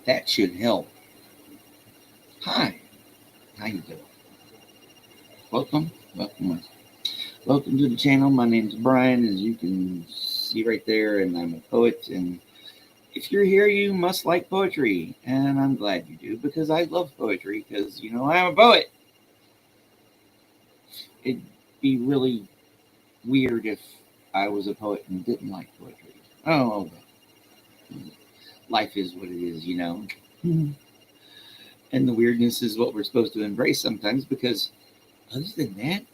That should help. Hi, how you doing? Welcome, welcome, welcome to the channel. My name's Brian, as you can see right there, and I'm a poet. And if you're here, you must like poetry, and I'm glad you do because I love poetry. Because I'm a poet. It'd be really weird if I was a poet and didn't like poetry. Oh, life is what it is. And the weirdness is what we're supposed to embrace sometimes because other than that,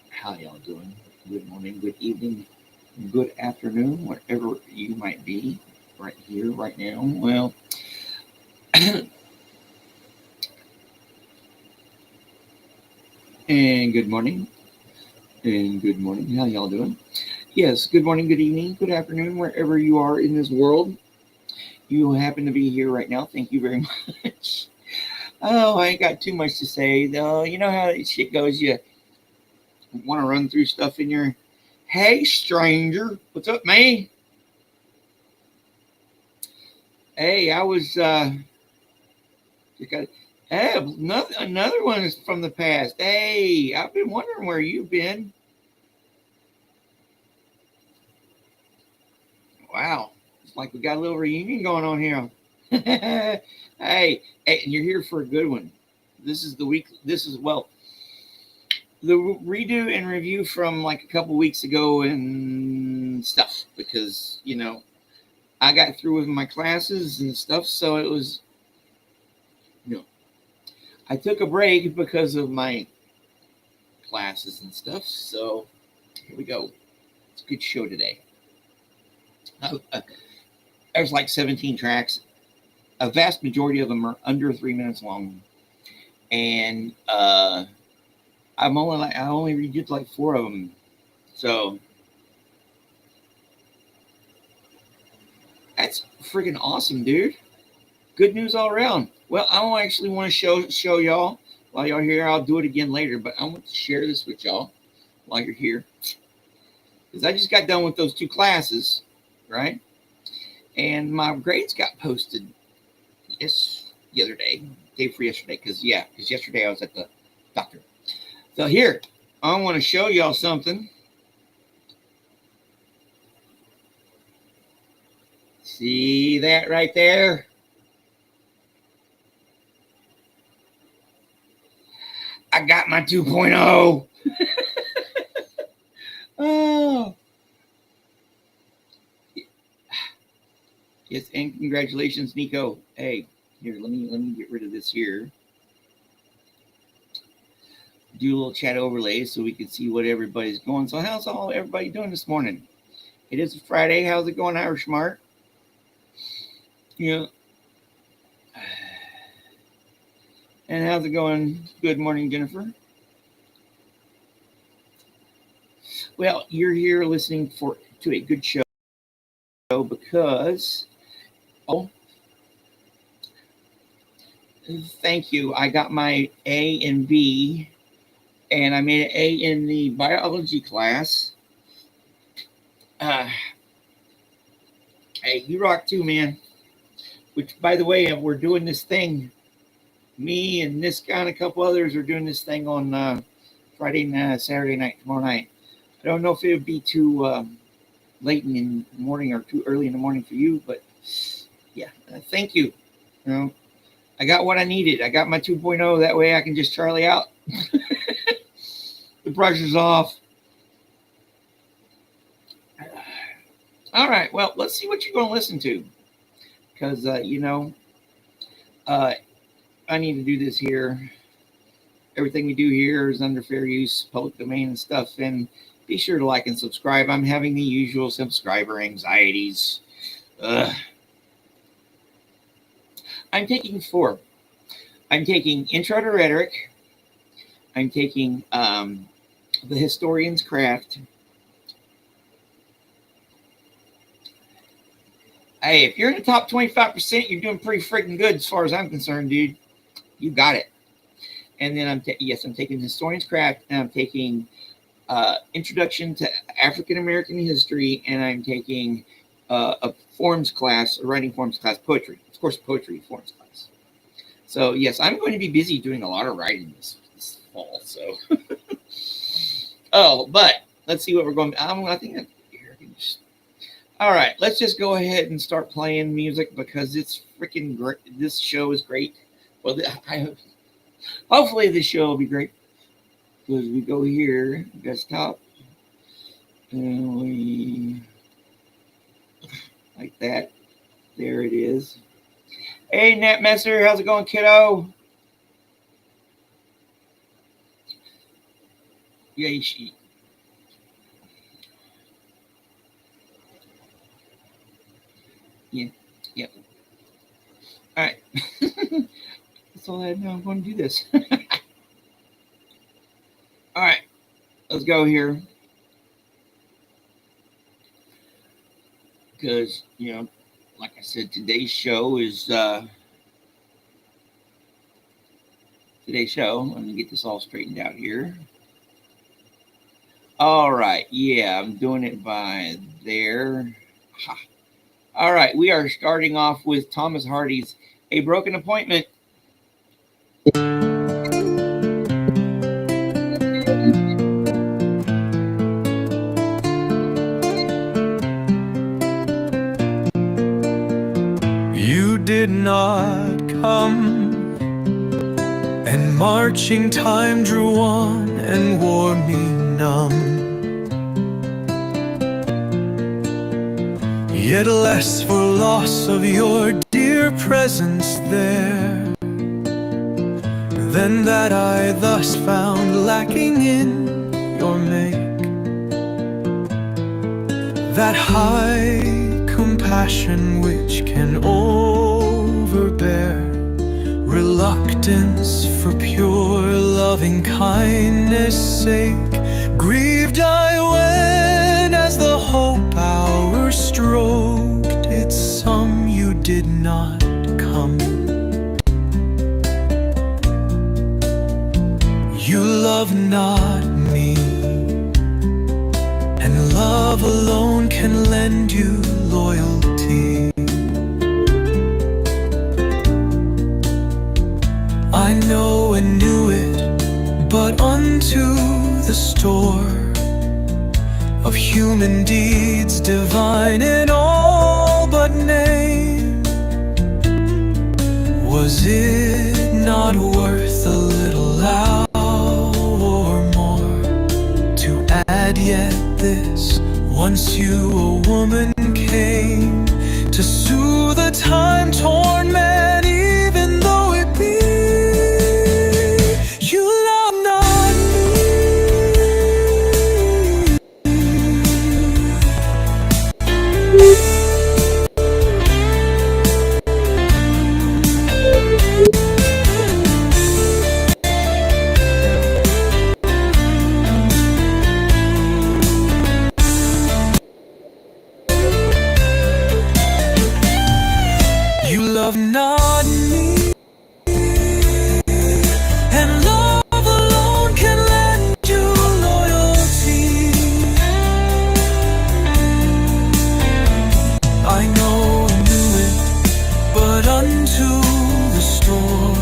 how y'all doing? Good morning, good evening, good afternoon, wherever you might be right here, right now. Well, and good morning, and good morning. How y'all doing? Yes, good morning, good evening, good afternoon, wherever you are in this world. You happen to be here right now. Thank you very much. Oh, I ain't got too much to say, though. You know how that shit goes. You want to run through stuff in your, hey, stranger, what's up, man? Hey, I was, hey, another one is from the past. Hey, I've been wondering where you've been. Wow, it's like we got a little reunion going on here. Hey, and you're here for a good one. This is the week. This is the redo and review from like a couple weeks ago and stuff because I got through with my classes and stuff, so it was I took a break because of my classes and stuff. So here we go. It's a good show today. There's like 17 tracks. A vast majority of them are under 3 minutes long, and I only redid like 4 of them. So that's freaking awesome, dude. Good news all around. Well, I don't actually want to show y'all while y'all here. I'll do it again later, but I want to share this with y'all while you're here because I just got done with those 2 classes, right? And my grades got posted the other day for yesterday, because yesterday I was at the doctor. So here, I want to show y'all something. See that right there? I got my 2.0. Oh. Yes, and congratulations, Nico. Hey, here, let me get rid of this here. Do a little chat overlay so we can see what everybody's going. So how's everybody doing this morning? It is a Friday. How's it going, Irish Mart? Yeah. And how's it going? Good morning, Jennifer. Well, you're here listening to a good show because thank you. I got my A and B, and I made an A in the biology class. Hey, you rock too, man. Which, by the way, we're doing this thing. Me and this guy and a couple others are doing this thing on Friday night, Saturday night, tomorrow night. I don't know if it would be too late in the morning or too early in the morning for you, but yeah, thank you. I got what I needed. I got my 2.0. That way I can just Charlie out. The pressure's off. All right, well, let's see what you're going to listen to. Because, I need to do this here. Everything we do here is under fair use, public domain and stuff. And be sure to like and subscribe. I'm having the usual subscriber anxieties. I'm taking 4. I'm taking Intro to Rhetoric. I'm taking The Historian's Craft. Hey, if you're in the top 25%, you're doing pretty freaking good as far as I'm concerned, dude. You got it. And then I'm taking Historian's Craft, and I'm taking Introduction to African American History, and I'm taking a forms class, a writing forms class, poetry. Of course, poetry forms class. So yes, I'm going to be busy doing a lot of writing this fall. So, oh, but let's see what we're going. I think that here. All right, let's just go ahead and start playing music because it's freaking great. This show is great. Well, hopefully this show will be great. Because we go here, desktop, and we like that. There it is. Hey, Nat Messer, how's it going, kiddo? Yeah, she. Yeah, yep. All right. That's all I know. I'm going to do this. All right. Let's go here. Because, you know, like I said, today's show is today's show. I'm going to get this all straightened out here. All right. Yeah, I'm doing it by there. Ha. All right. We are starting off with Thomas Hardy's A Broken Appointment. You did not come, and marching time drew on and wore me numb. Yet less for loss of your dear presence there than that I thus found lacking in your make. That high compassion which can overbear reluctance for pure loving kindness' sake. Grieved I when, as the hope hour stroked its sum, you did not come. You love not me, and love alone can lend you loyalty. I know and knew it, but unto the store of human deeds divine in all but name, was it not worth a little hour or more to add yet this? Once you a woman came to soothe a time-torn man, even though it be you love not me. You love not me, and love alone can lend you loyalty. I know and knew it, but unto the store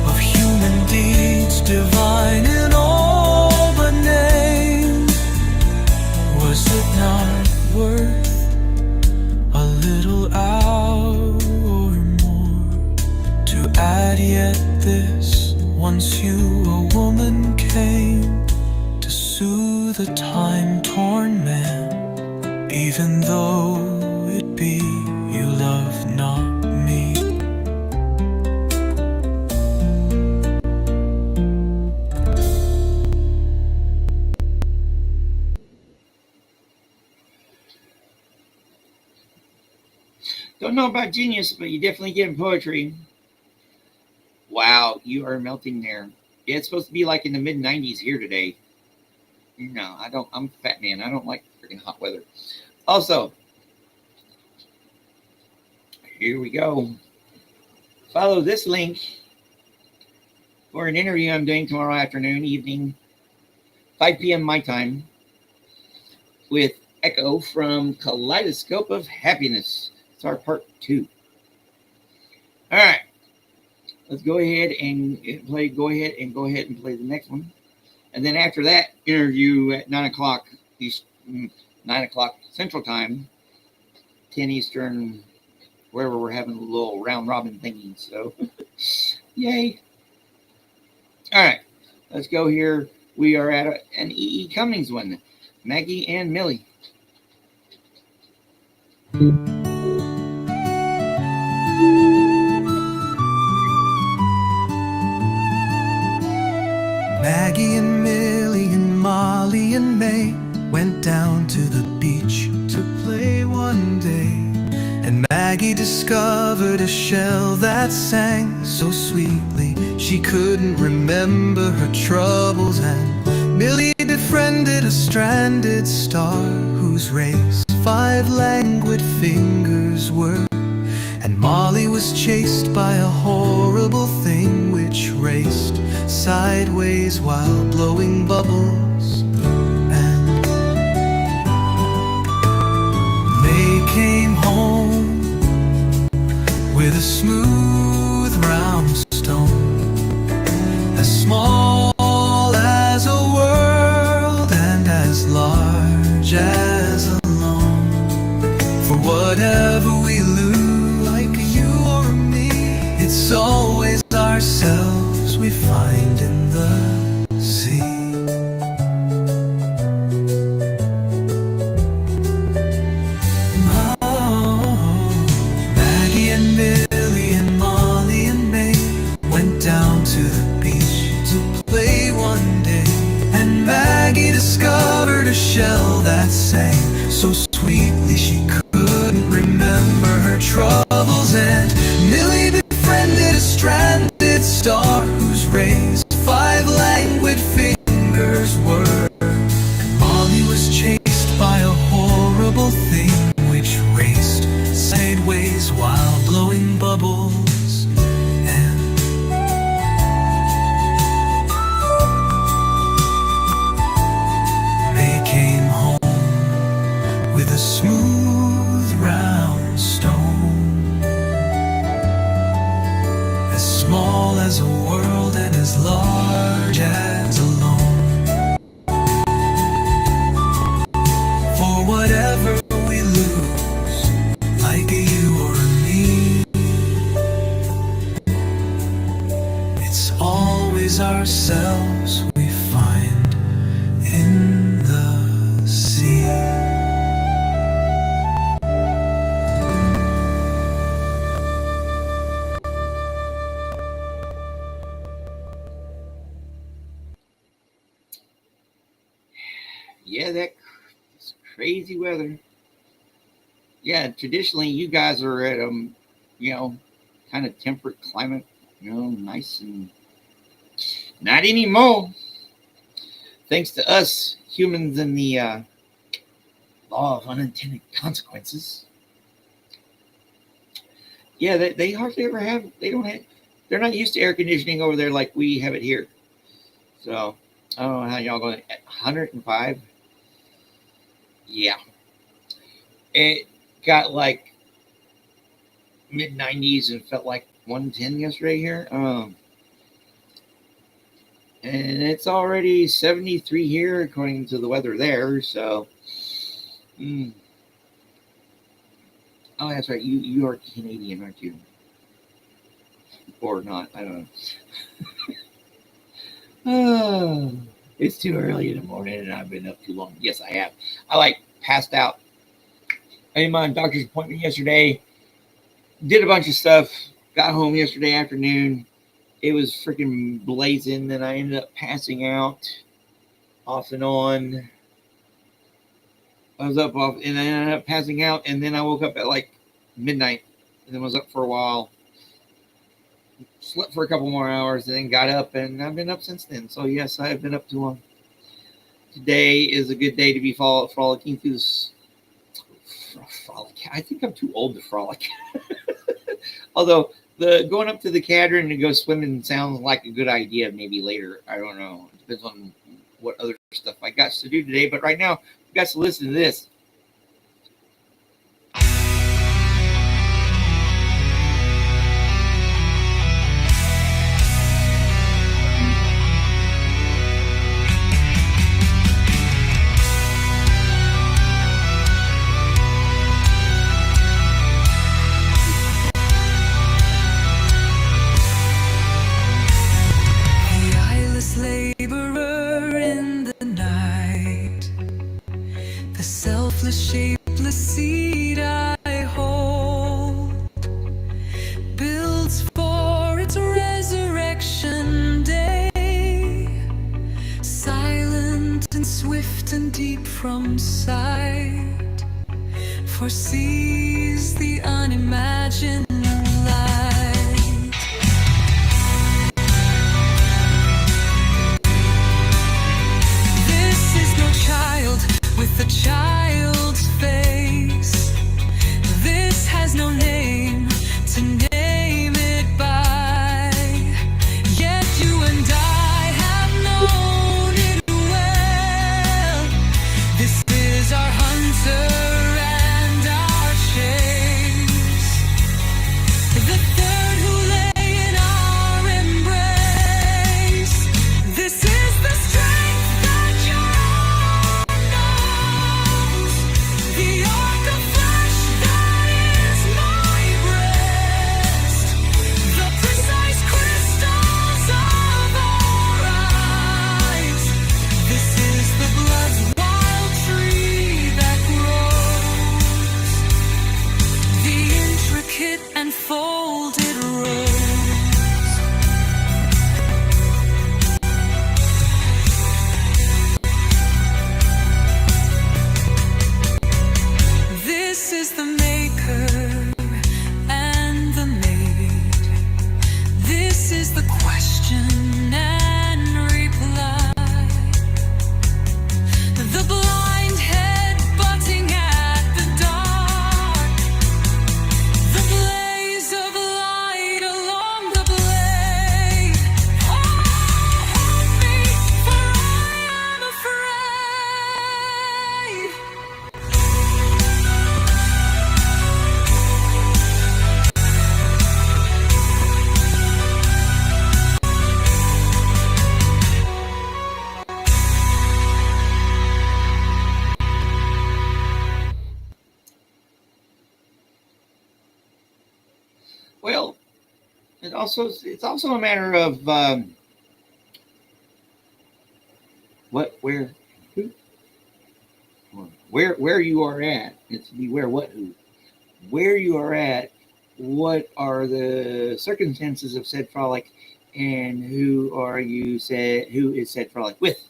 of human deeds divine in all but name, was it not worth a little hour or more to add yet this? Once you a woman came to soothe a time-torn man, even though it be you love not me. Don't know about genius, but you definitely get poetry. Wow, you are melting there. Yeah, it's supposed to be like in the mid 90s here today. No, I don't. I'm a fat man. I don't like freaking hot weather. Also, here we go. Follow this link for an interview I'm doing tomorrow afternoon, evening, 5 p.m. my time, with Echo from Kaleidoscope of Happiness. It's our part 2. All right. Let's go ahead and play. Go ahead and play the next one. And then after that interview at 9 o'clock, 9 o'clock Central Time, 10 Eastern, wherever we're having a little round robin thingy. So, yay. All right. Let's go here. We are at an E.E. Cummings one. Maggie and Millie. Maggie and Millie and Molly and May went down to the beach to play one day. And Maggie discovered a shell that sang so sweetly she couldn't remember her troubles. And Millie befriended a stranded star whose race 5 languid fingers were. And Molly was chased by a horrible thing which raced sideways while blowing bubbles. And May came home with a smooth round stone, as small as a world and as large as a loan. For whatever we lose, like you or me, it's always ourselves we find in the sea. Maggie and Millie and Molly and May went down to the beach to play one day. And Maggie discovered a shell that sang so sweetly she couldn't remember her troubles. And Millie befriended a stranded star whose rays 5 languid fingers were. And Molly was chased by a horrible thing which raced sideways while blowing bubbles. And May came home with a smooth round stone, as small as a world and as large as a loan. For whatever we lose, like you or me, it's always ourselves we find in the sea. Yeah, that's crazy weather. Yeah, traditionally you guys are at kind of temperate climate, nice, and not anymore. Thanks to us humans and the law of unintended consequences. Yeah, they hardly ever have. They're not used to air conditioning over there like we have it here. So I don't know how y'all going at 105. Yeah, it got like mid 90s and felt like 110 yesterday here. And it's already 73 here according to the weather there. So, oh, that's right. You are Canadian, aren't you? Or not? I don't know. Oh, it's too early in the morning, and I've been up too long. Yes, I have. I passed out. I had my doctor's appointment yesterday. Did a bunch of stuff. Got home yesterday afternoon. It was freaking blazing. Then I ended up passing out off and on. I was up off, and I ended up passing out, and then I woke up at like midnight, and then was up for a while. Slept for a couple more hours, and then got up, and I've been up since then. So yes, I've been up too long. Today is a good day to be frolicking through this. Frolic. I think I'm too old to frolic. Although the going up to the Cadron to go swimming sounds like a good idea. Maybe later. I don't know. It depends on what other stuff I got to do today. But right now, you got to listen to this. lifeless, shapeless seed I hold, builds for its resurrection day, silent and swift and deep from sight, foresees the unimagined light. This is no child with a child's face. This has no name to name it by. Yet you and I have known it well. This is our hunter and our chase, the third who lay in our embrace. This is the strength that your own knows, the arc of flesh that is my breast, the precise crystals of our eyes. This is the blood's wild tree that grows, the intricate and folded rose. This is the maker and the made. This is the question and reply. The blind head butting at the dark, the blaze of light along the blade. Oh, help me, for I am afraid. Well, it's also a matter of what, where, who, or where you are at. It's beware what, who, where you are at. What are the circumstances of said frolic, and who is said frolic with?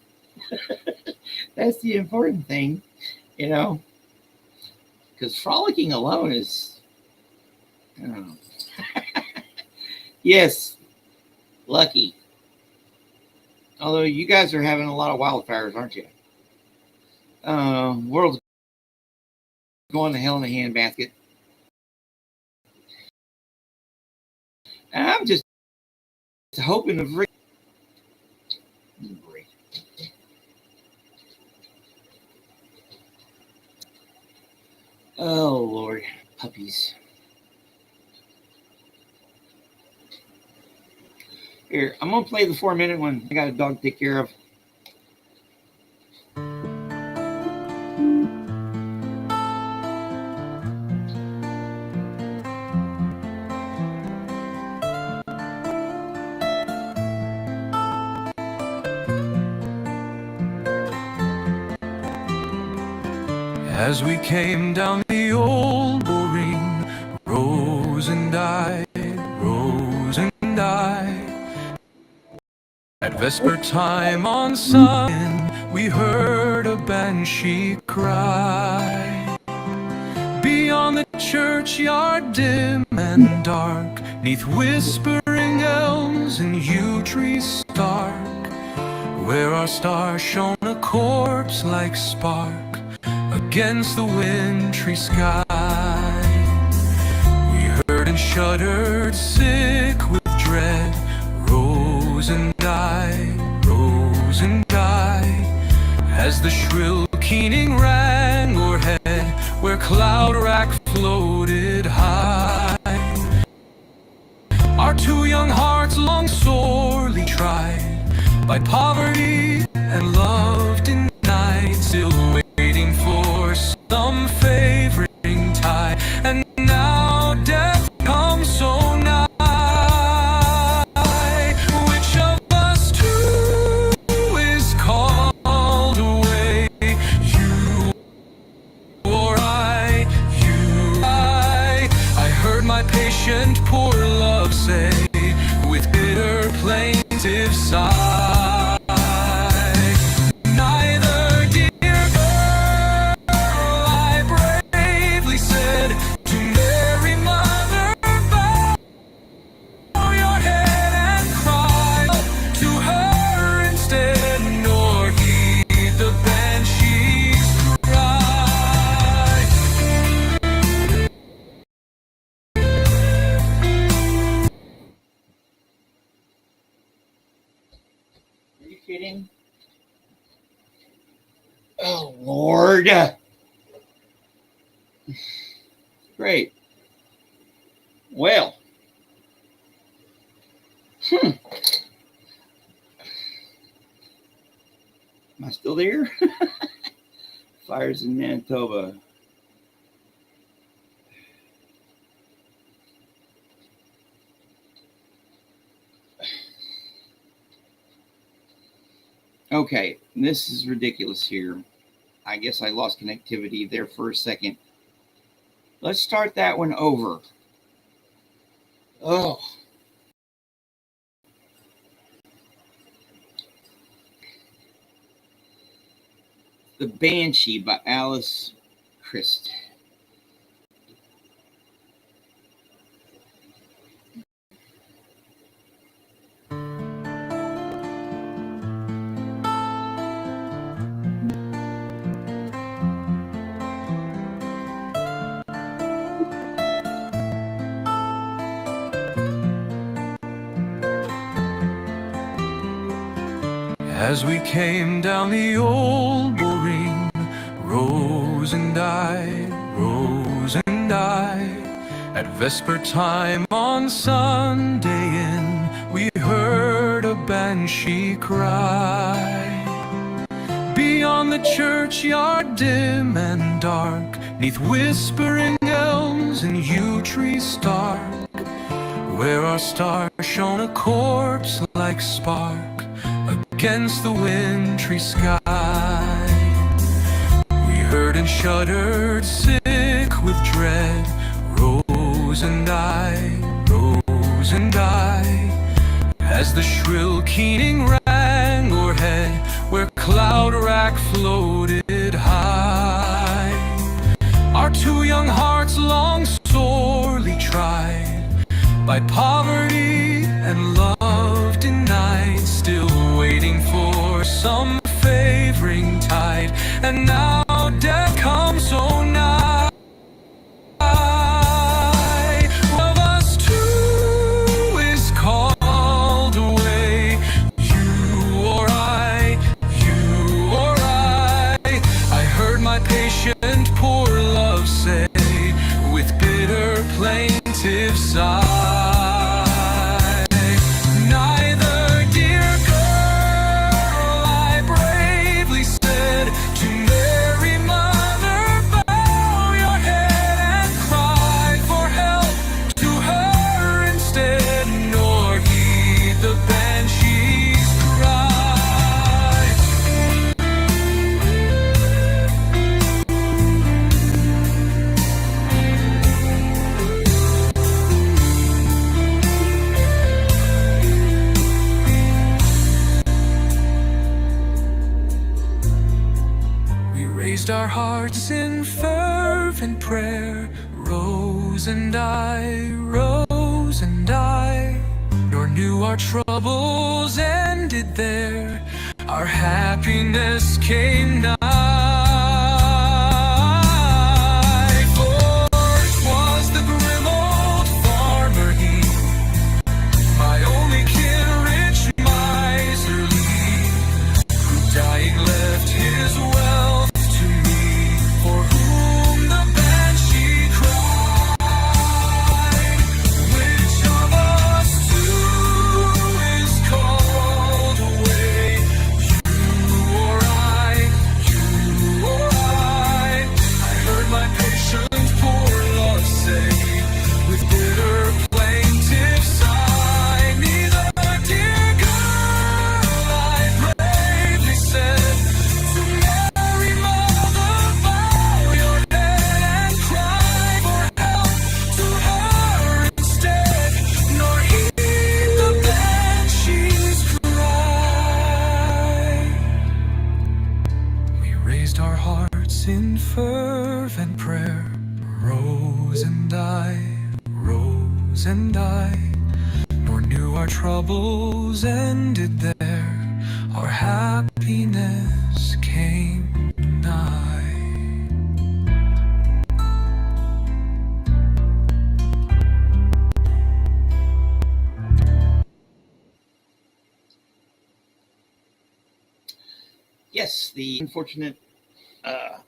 That's the important thing, because frolicking alone is, I don't know. Yes, lucky. Although you guys are having a lot of wildfires, aren't you? World's going to hell in a handbasket. And I'm just hoping to break. Oh, Lord. Puppies. Here, I'm going to play the 4-minute one. I got a dog to take care of. As we came down the old boring, Rose and I, at vesper time on sun, we heard a banshee cry. Beyond the churchyard dim and dark, 'neath whispering elms and yew trees stark, where our star shone a corpse-like spark against the wintry sky. We heard and shuddered, sick with dread, Rose and I, as the shrill keening rang o'erhead, where cloud rack floated high. Our two young hearts long sorely tried by poverty and love denied, still waiting for some favoring tide, and now death comes so nigh. Which of us two is called away? You kidding? Oh, Lord. Great. Well. Am I still there? Fires in Manitoba. Okay, this is ridiculous here. I guess I lost connectivity there for a second. Let's start that one over. Oh. The Banshee by Alice Christ. As we came down the old boring, Rose and I, at vesper time on Sunday in, we heard a banshee cry. Beyond the churchyard dim and dark, 'neath whispering elms and yew trees stark, where our star shone a corpse-like spark against the wintry sky. We heard and shuddered, sick with dread, Rose and I, as the shrill keening rang o'erhead, where cloud rack floated high. Our two young hearts long sorely tried, by poverty and love denied, still waiting for some favoring tide, and now death comes so nigh. Of us two is called away, you or I. I heard my patient poor love say, with bitter plaintive sigh, our hearts in fervent prayer, Rose and I, nor knew our troubles ended there, our happiness came nigh. For it was the grim old farmer, he, my only kin, rich miserly, who dying left his wealth, for whom the banshee cried. Which of us two is called away, you or I? I heard my patient poor love say, with bitter plaintive sigh, neither, dear girl, I bravely said, to Mary Mother, in fervent prayer, Rose and I, nor knew our troubles ended there, our happiness came nigh. yes, the unfortunate,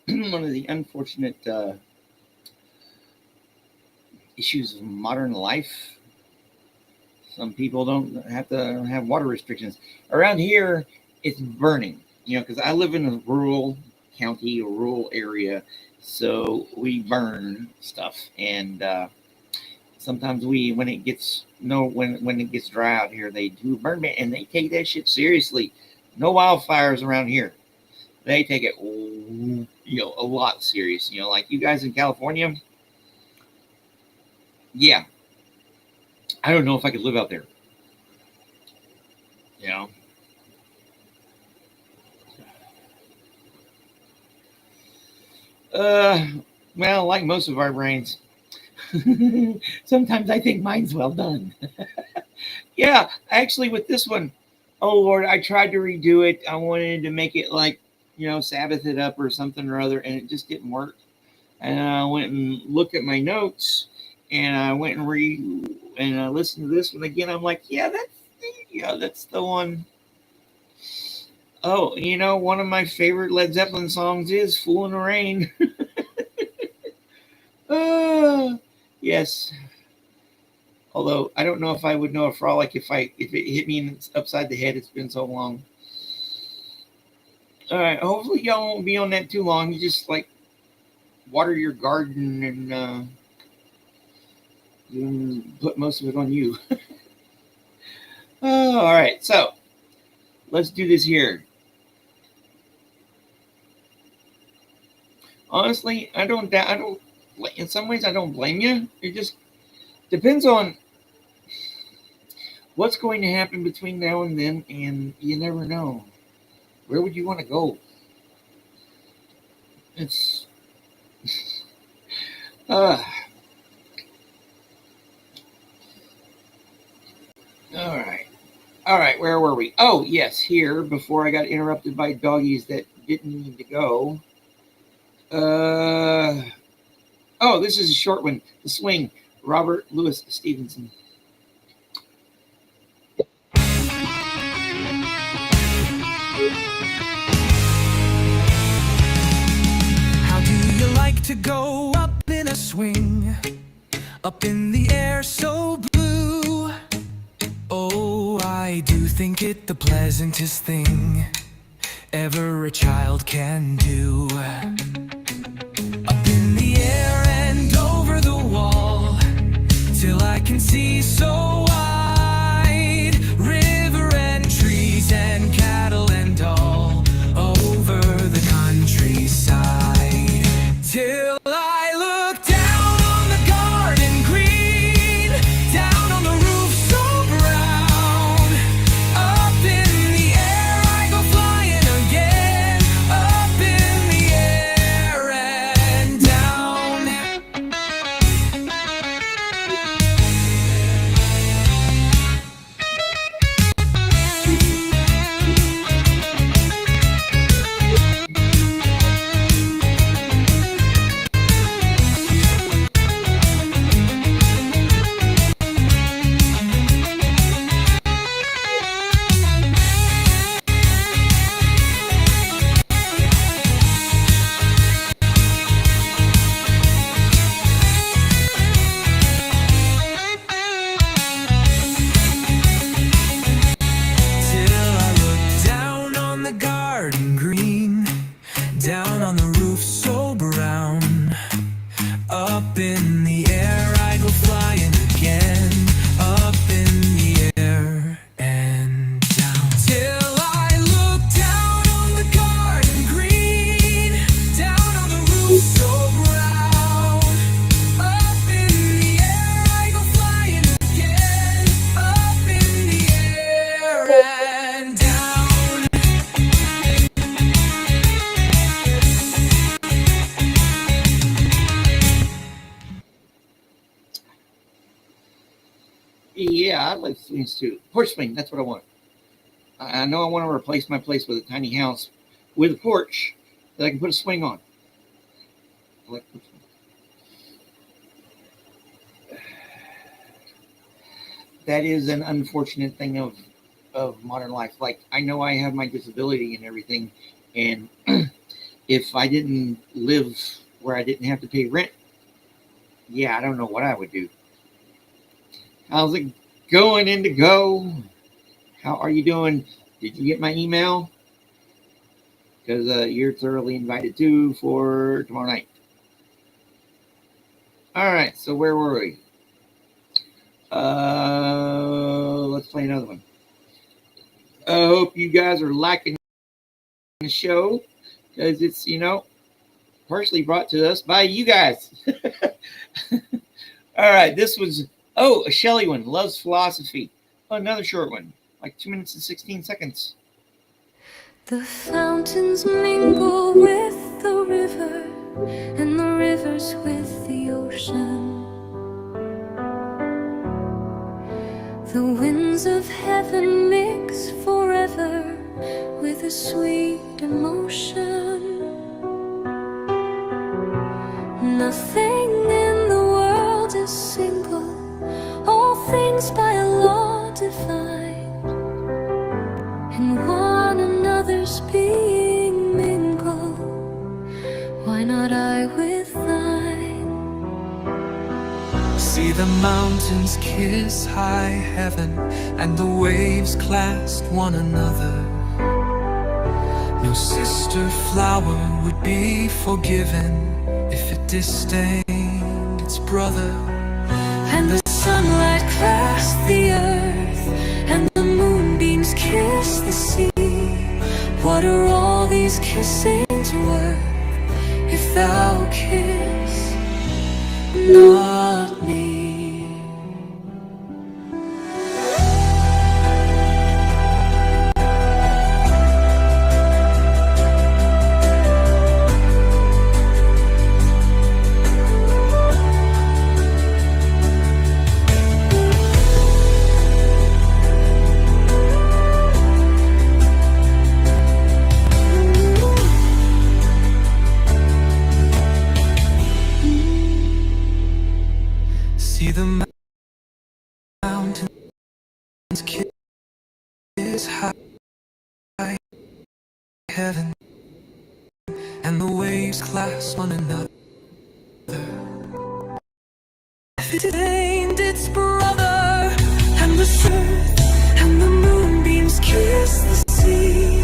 one of the unfortunate issues of modern life. Some people don't have to have water restrictions. Around here, it's burning, because I live in a rural county, a rural area. So we burn stuff. And sometimes when it gets, when it gets dry out here, they do burn it and they take that shit seriously. No wildfires around here. They take it, a lot serious. Like you guys in California. Yeah. I don't know if I could live out there. Well, like most of our brains, sometimes I think mine's well done. Yeah, actually, with this one, oh Lord, I tried to redo it. I wanted to make it like, Sabbath it up or something or other, and it just didn't work. And I went and looked at my notes, and I went and I listened to this one again. I'm like, yeah, that's the one. Oh, one of my favorite Led Zeppelin songs is "Fool in the Rain." Yes. Although I don't know if I would know a frolic if it hit me upside the head. It's been so long. All right. Hopefully y'all won't be on that too long. You just like water your garden and you put most of it on you. Oh, all right. So let's do this here. Honestly, I don't. In some ways, I don't blame you. It just depends on what's going to happen between now and then, and you never know. Where would you want to go? It's all right. Where were we? Oh, yes, here before I got interrupted by doggies that didn't need to go. Oh, this is a short one. The Swing, Robert Louis Stevenson. How do you like to go up in a swing, up in the air so blue? Oh, I do think it the pleasantest thing ever a child can do. Up in the air and over the wall, till I can see so wide. River and trees and cattle and all over the countryside. Till I look down on the garden green, down on the roof so brown. Up in the air I go flying again, up in the air and down. Till I look down on the garden green, down on the roof so brown. Up in the air I go flying again, up in the air and down. Till I look down on the garden green, down on the roof so brown. Up in the air I go flying again, up in the air and down. Yeah, I like swings too. Porch swing, that's what I want. I know I want to replace my place with a tiny house with a porch that I can put a swing on. I like porch swing. That is an unfortunate thing of of modern life. Like, I know I have my disability and everything, and if I didn't live where I didn't have to pay rent, yeah, I don't know what I would do. How's it going, Indigo? How are you doing? Did you get my email? Because you're thoroughly invited too for tomorrow night. All right, so where were we? Let's play another one. I hope you guys are liking the show, because it's, partially brought to us by you guys. All right, this was, a Shelley one, Loves Philosophy. Another short one, like 2 minutes and 16 seconds. The fountains mingle with the river, and the rivers with the ocean. The winds of heaven mix forever with a sweet emotion. Nothing in the world is single, all things by a law divine, and one another's being mingled. Why not I with thine? See the mountains kiss high heaven, and the waves clasp one another. No sister flower would be forgiven if it disdained its brother. And the sunlight clasps the earth, and the moonbeams kiss the sea. What are all these kissings worth if thou kiss not me? See the mountains kiss high heaven, and the waves clasp one another. If it disdained its brother, and the sun and the moonbeams kiss the sea,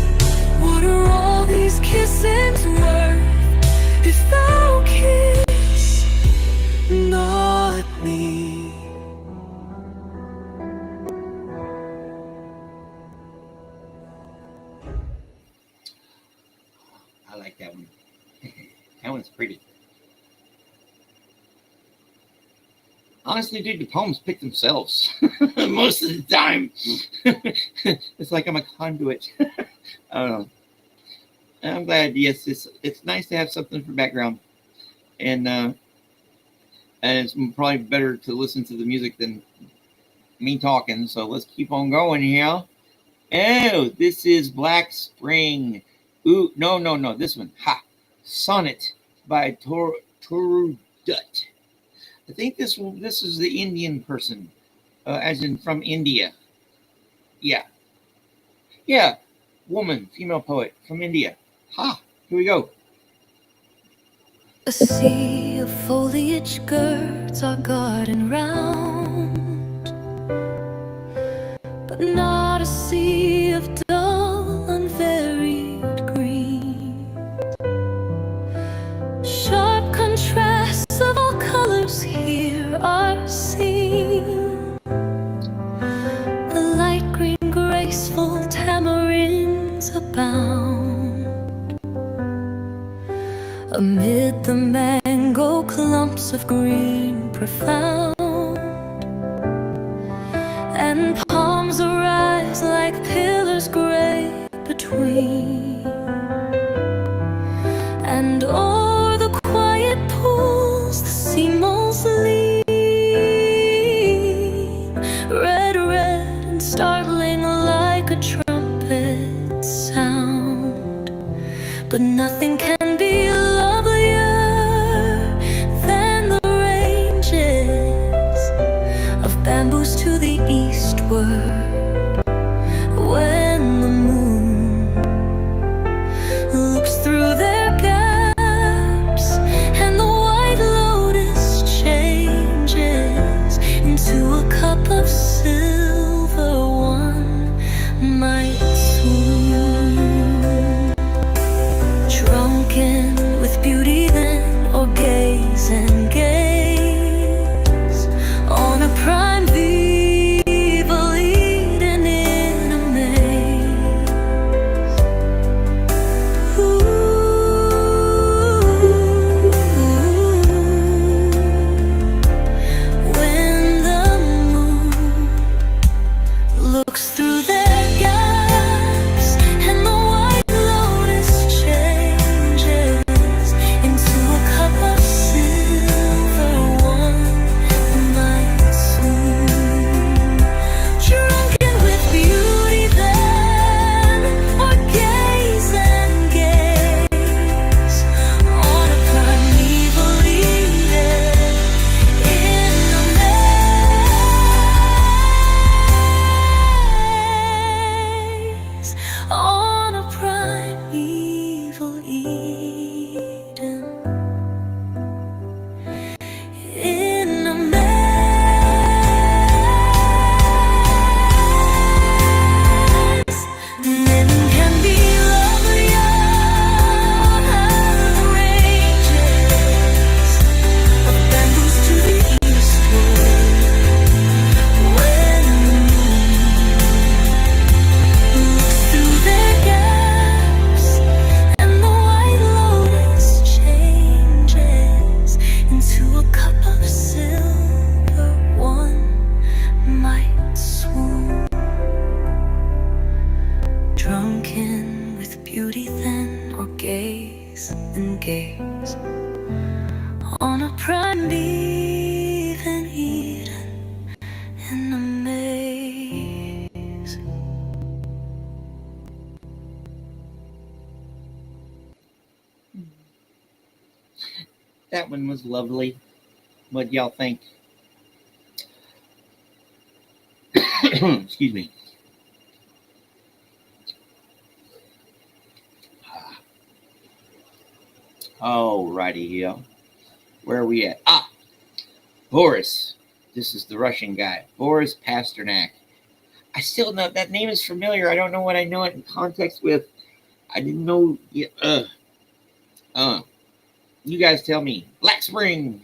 what are all these kissings worth if thou kiss not me? I like that one. That one's pretty. Honestly, dude, the poems pick themselves most of the time. It's like I'm a conduit. I'm glad. Yes, it's nice to have something for background, and it's probably better to listen to the music than me talking. So let's keep on going here. Oh, this is Black Spring. Ooh, no, this one. Ha! Sonnet by Torudut. I think this is the Indian person, as in from India. Yeah. Woman, female poet from India. Ha! Here we go. A sea of foliage girds our garden round, but not a sea of dull, unvaried green. Sharp contrasts of all colors here are seen. The light green, graceful tamarinds abound amid the mango clumps of green profound, and palms arise like pillars gray between, and o'er the quiet pools the sea moles lean, red and startling like a trumpet sound. But nothing can be lovelier than the ranges of bamboos to the eastward, beauty then, or gaze and gaze on a prime even Eden in a maze. That one was lovely. What y'all think? Excuse me. Alrighty, here. Where are we at? Boris. This is the Russian guy. Boris Pasternak. I still know that name is familiar. I don't know what I know it in context with. I didn't know. Yeah, you guys tell me. Black Spring.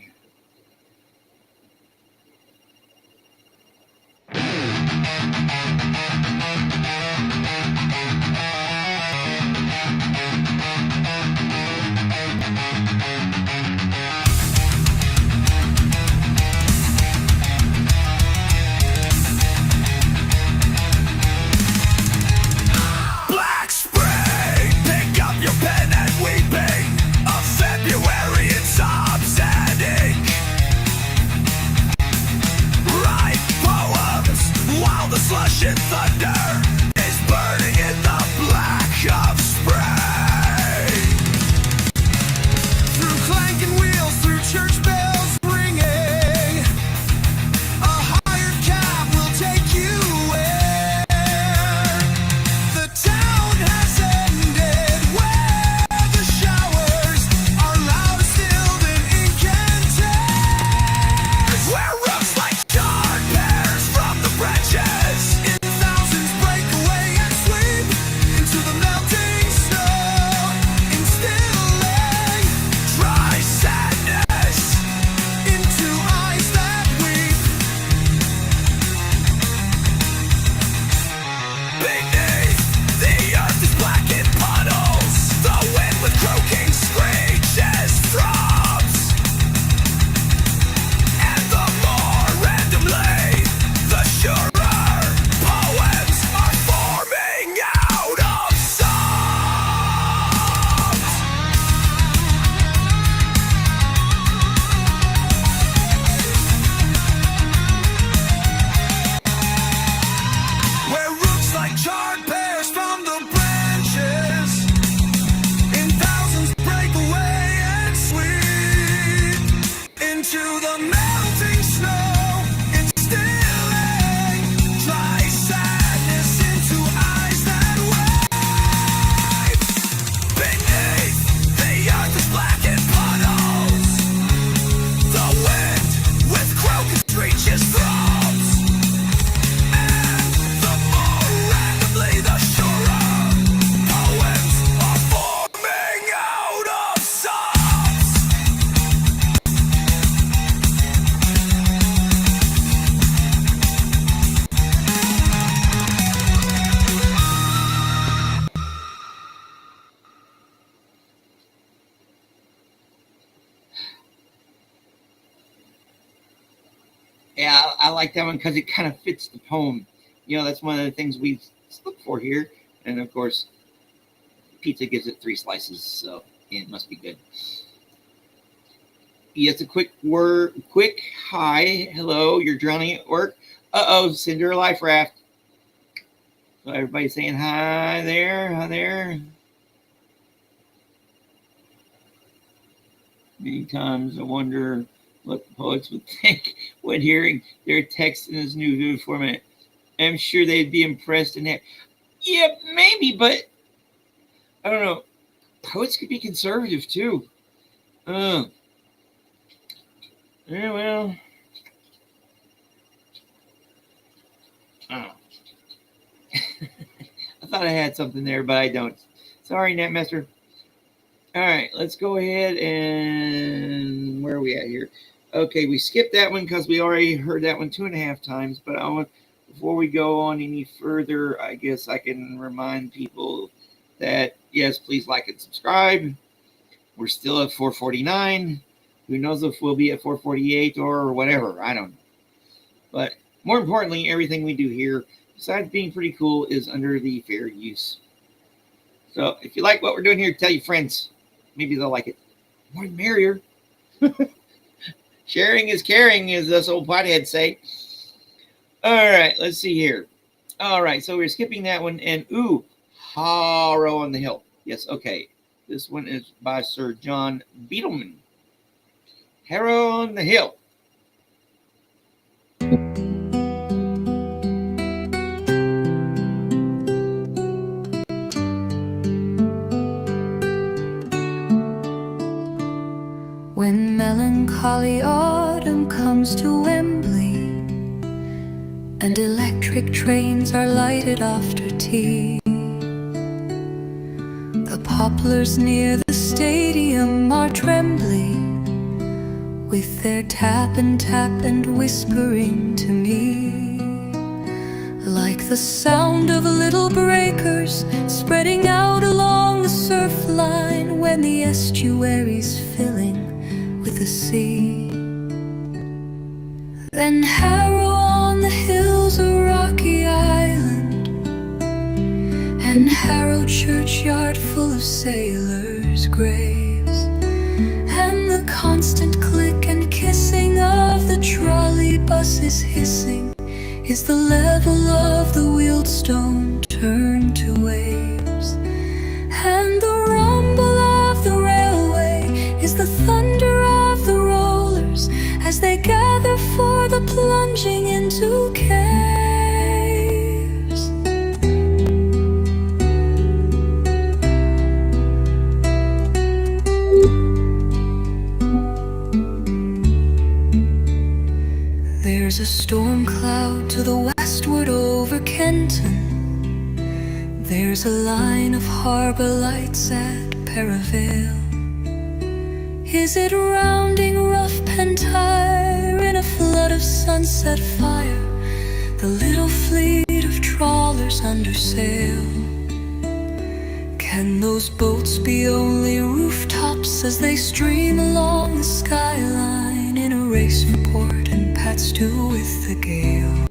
Black spring, pick up your pen and weeping. A February in sobs and ink. Write poems while the slush and thunder is burning in the black of spring. Through clanking wheels, through church bells ringing, a hired cab will take you where the town has ended, where the showers are loud, stilled in ink and tears, where roofs like charred pears from the branches in thousands break away and sweep into the melting snow, instilling dry sadness into eyes that weep. Beneath, the earth is black in puddles. The wind with croaking screeches throbs. And the more randomly, the surer poems are forming out of songs. Where roots like charred pears from the branches in thousands break away and sweep into the melting snow, instilling dry sadness into eyes that weep. Beneath, the earth is black in puddles. The wind with croaking screeches throbs. And the more randomly, the surer poems are forming out of songs. Yeah, I like that one because it kind of fits the poem. That's one of the things we look for here. And of course, pizza gives it 3 slices, so it must be good. Yes, a quick hi, hello, you're drowning at work. Send her a life raft. So everybody's saying hi there, hi there. Many times I wonder what the poets would think when hearing their text in this new format. I'm sure they'd be impressed in that. Yeah, maybe, but I don't know. Poets could be conservative too. Yeah, well. Oh. I thought I had something there, but I don't. Sorry, Netmaster. All right, let's go ahead and where are we at here? Okay, we skipped that one because we already heard that one 2.5 times. But before we go on any further, I guess I can remind people that yes, please like and subscribe. We're still at 449. Who knows if we'll be at 448 or whatever? I don't know. But more importantly, everything we do here, besides being pretty cool, is under the fair use. So if you like what we're doing here, tell your friends. Maybe they'll like it. More the merrier. Sharing is caring, as us old potheads say. All right, let's see here. All right, so we're skipping that one. And ooh, Harrow on the Hill. Yes, okay. This one is by Sir John Beetleman. Harrow on the Hill. When melancholy autumn comes to Wembley and electric trains are lighted after tea, the poplars near the stadium are trembling with their tap and whispering to me, like the sound of little breakers spreading out along the surf line when the estuary's filling with the sea. Then Harrow on the Hill's a rocky island, and Harrow churchyard full of sailors' graves, and the constant click and kissing of the trolley buses hissing is the level of the wheeled stone turned to waves, and the rumble of the railway is the thunder of the rollers as they gather for the plunging into caves. There's a storm cloud to the westward over Kenton. There's a line of harbour lights at Perivale. Is it rounding rough Pentyre in a flood of sunset fire, the little fleet of trawlers under sail? Can those boats be only rooftops as they stream along the skyline in a race for port and pat stew with the gale?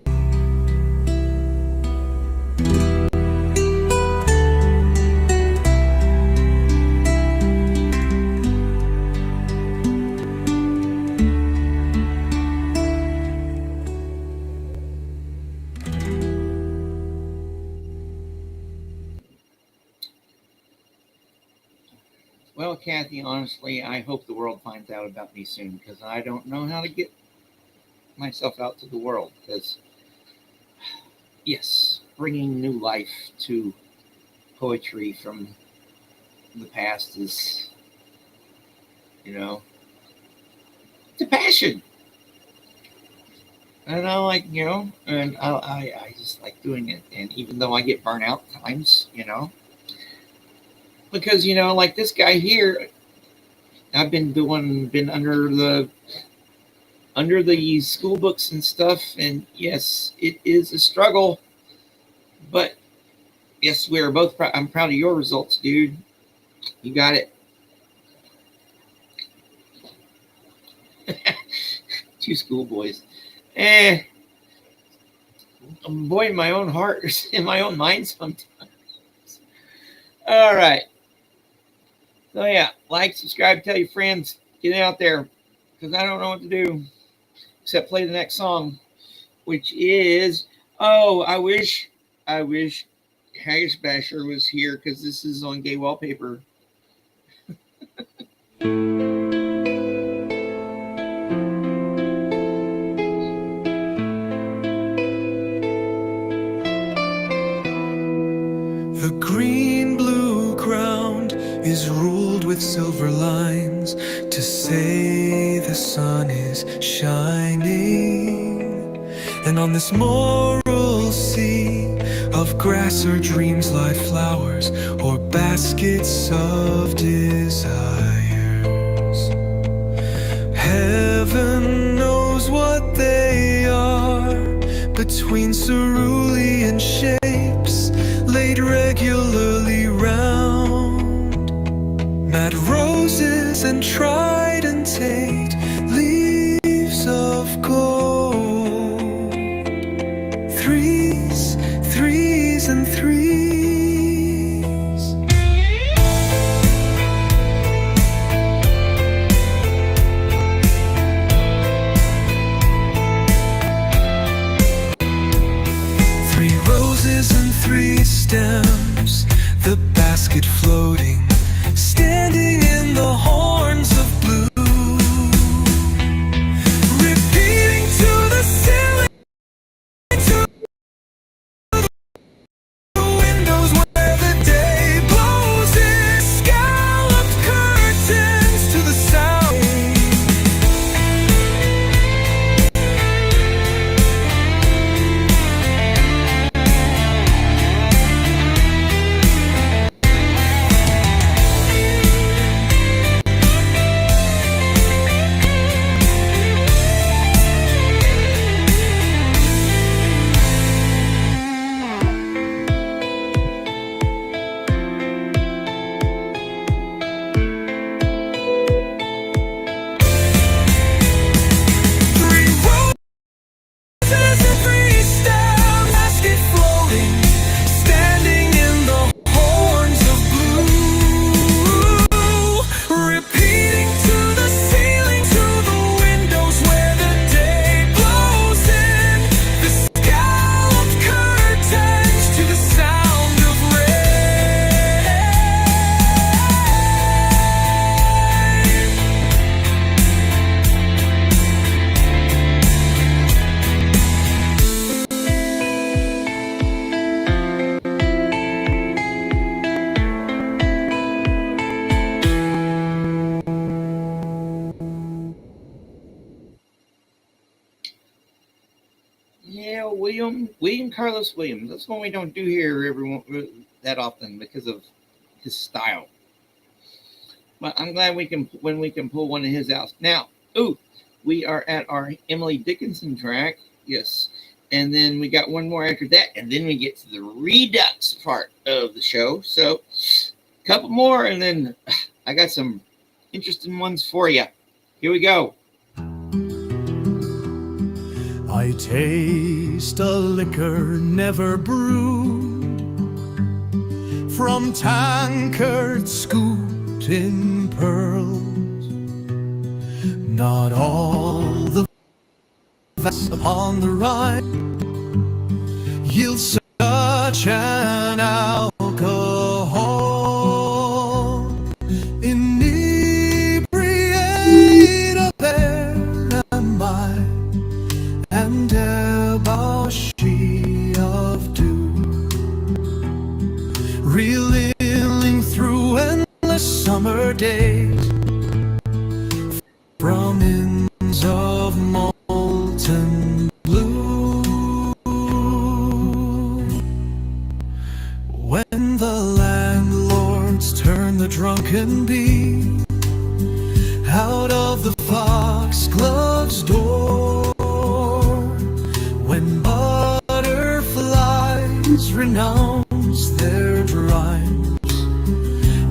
Well, Kathy, honestly, I hope the world finds out about me soon, because I don't know how to get myself out to the world. Because, yes, bringing new life to poetry from the past is, it's a passion. And I like, and I just like doing it. And even though I get burnt out times, because like this guy here, I've been under the school books and stuff, and yes, it is a struggle, but yes, we are both I'm proud of your results, dude. You got it. Two schoolboys. I'm a boy in my own heart, in my own mind sometimes. All right. So yeah, like, subscribe, tell your friends, get it out there, because I don't know what to do except play the next song, which is, I wish Haggis Basher was here, because this is on Gay Wallpaper. The green-blue ground is ruled with silver lines to say the sun is shining. And on this moral sea of grass or dreams lie flowers or baskets of desires. Heaven knows what they are, between cerulean shapes laid regularly round, mad roses and tridentate leaves of gold. Threes and threes. stems, the basket floating, standing in the horns of blue, repeating to the ceiling, to the windows where the day blows in, scalloped curtains to the sound. Yeah, William Carlos Williams. That's one we don't do here everyone that often because of his style. But I'm glad we can pull one of his out. Now, we are at our Emily Dickinson track. Yes. And then we got one more after that, and then we get to the Redux part of the show. So, a couple more, and then I got some interesting ones for you. Here we go. I taste a liquor never brewed, from tankards scooped in pearls. Not all the vats upon the Rhine yield such an alcohol. Inebriate of air am I, and debauchee of dew, reeling through endless summer days, from inns of molten blue. When the landlords turn the drunken bee out of the foxglove's door, when butterflies renounce their rhymes,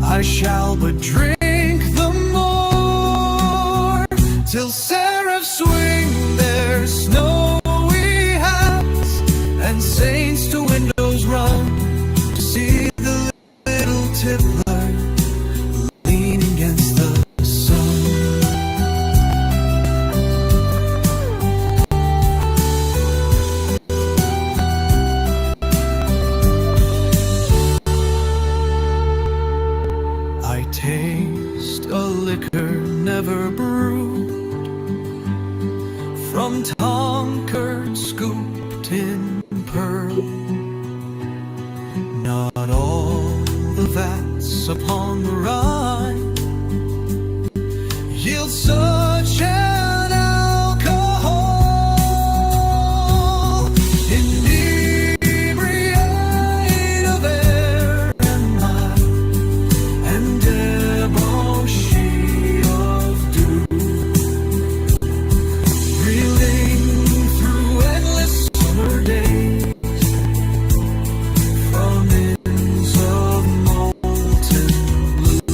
I shall but drink the more, till seraphs swing their snowy hats, and saints to windows run to see the little tippler lean against the sun. I taste a liquor never brewed, from tankards scooped in pearl. Not all the vats upon the Rhine yield such an alcohol. Inebriate of air am I, and debauchee of dew, reeling through endless summer days, from inns of molten blue.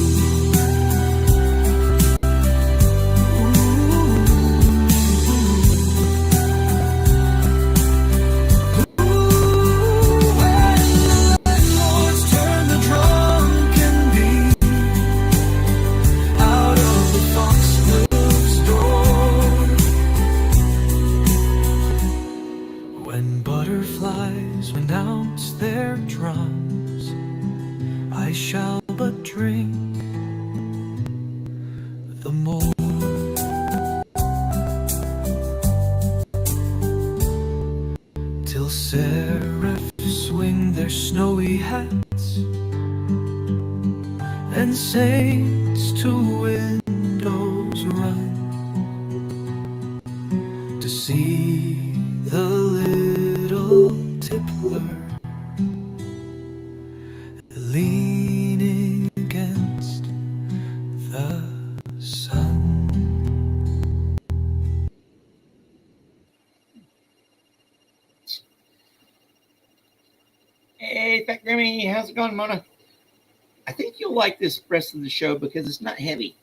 more. Till seraphs swing their snowy hats and saints to windows run to see the little tippler leaning against the sun. Hey, Fat Grimmy, how's it going, Mona? I think you'll like this rest of the show because it's not heavy.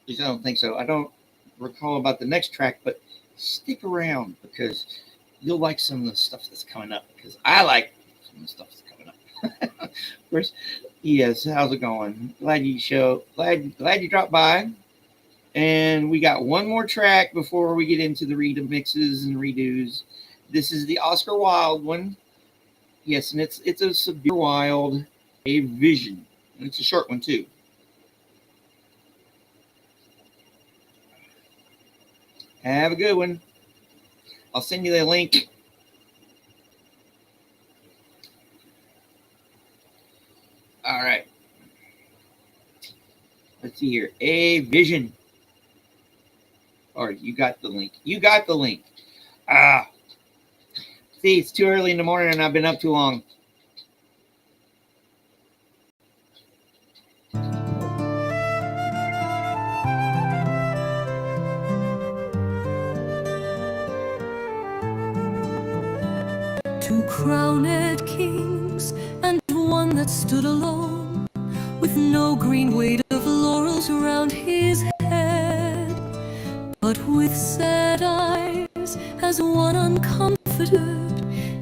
At least I don't think so. I don't recall about the next track, but stick around because you'll like some of the stuff that's coming up because I like some of the stuff that's coming up. Of course, yes, how's it going? Glad you dropped by. And we got one more track before we get into the remixes and redos. This is the Oscar Wilde one. Yes, and it's a Severe Wild, A Vision. And it's a short one too. Have a good one. I'll send you the link. All right. Let's see here. A Vision. All right, you got the link. You got the link. Ah. See, it's too early in the morning and I've been up too long. Two crowned kings and one that stood alone, with no green weight of laurels around his head, but with sad eyes as one uncomforted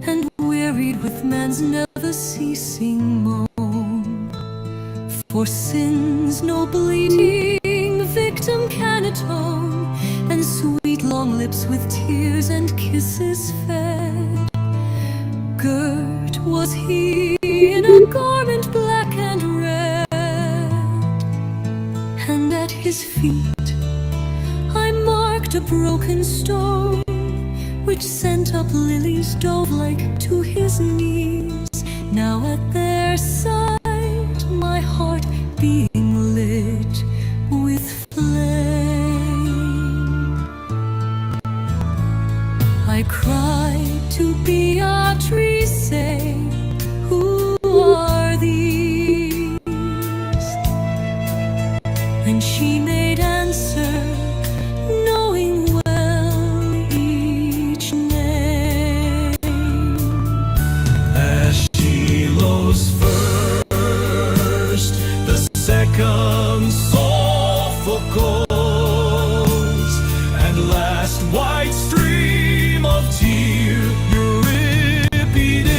and wearied with man's never ceasing moan. For sins no bleeding victim can atone, and sweet long lips with tears and kisses fed. Girt was he in a garment black and red, and at his feet I marked a broken stone, which sent up lilies dove-like to his knees. Now at their sight my heart being lit with flame, I cried to Beatrice, say, who are these? And she made answer, knowing well each name. As she lows first, the second Sophocles, and last white stream of tear Euripides.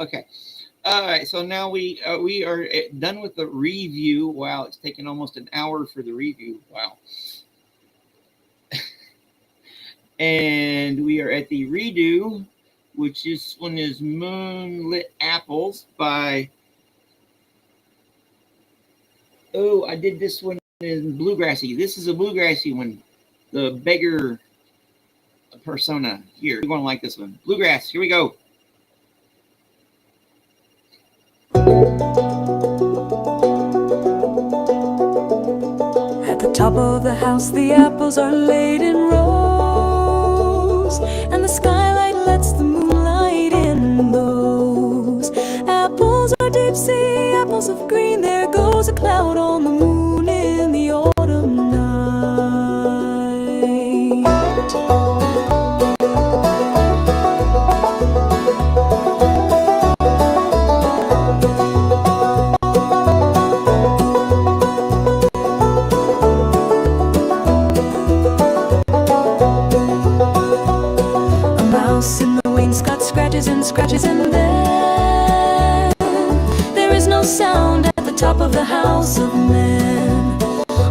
Okay. All right. So now we are done with the review. Wow, it's taken almost an hour for the review. Wow. And we are at the redo, which this one is Moonlit Apples by. Oh, I did this one in Bluegrassy. This is a Bluegrassy one. The Beggar Persona. Here, you're going to like this one. Bluegrass. Here we go. At the top of the house, the apples are laid in rows, and the skylight lets the moonlight in those. Apples are deep sea apples of green. There goes a cloud on the moon in the autumn night. house of men.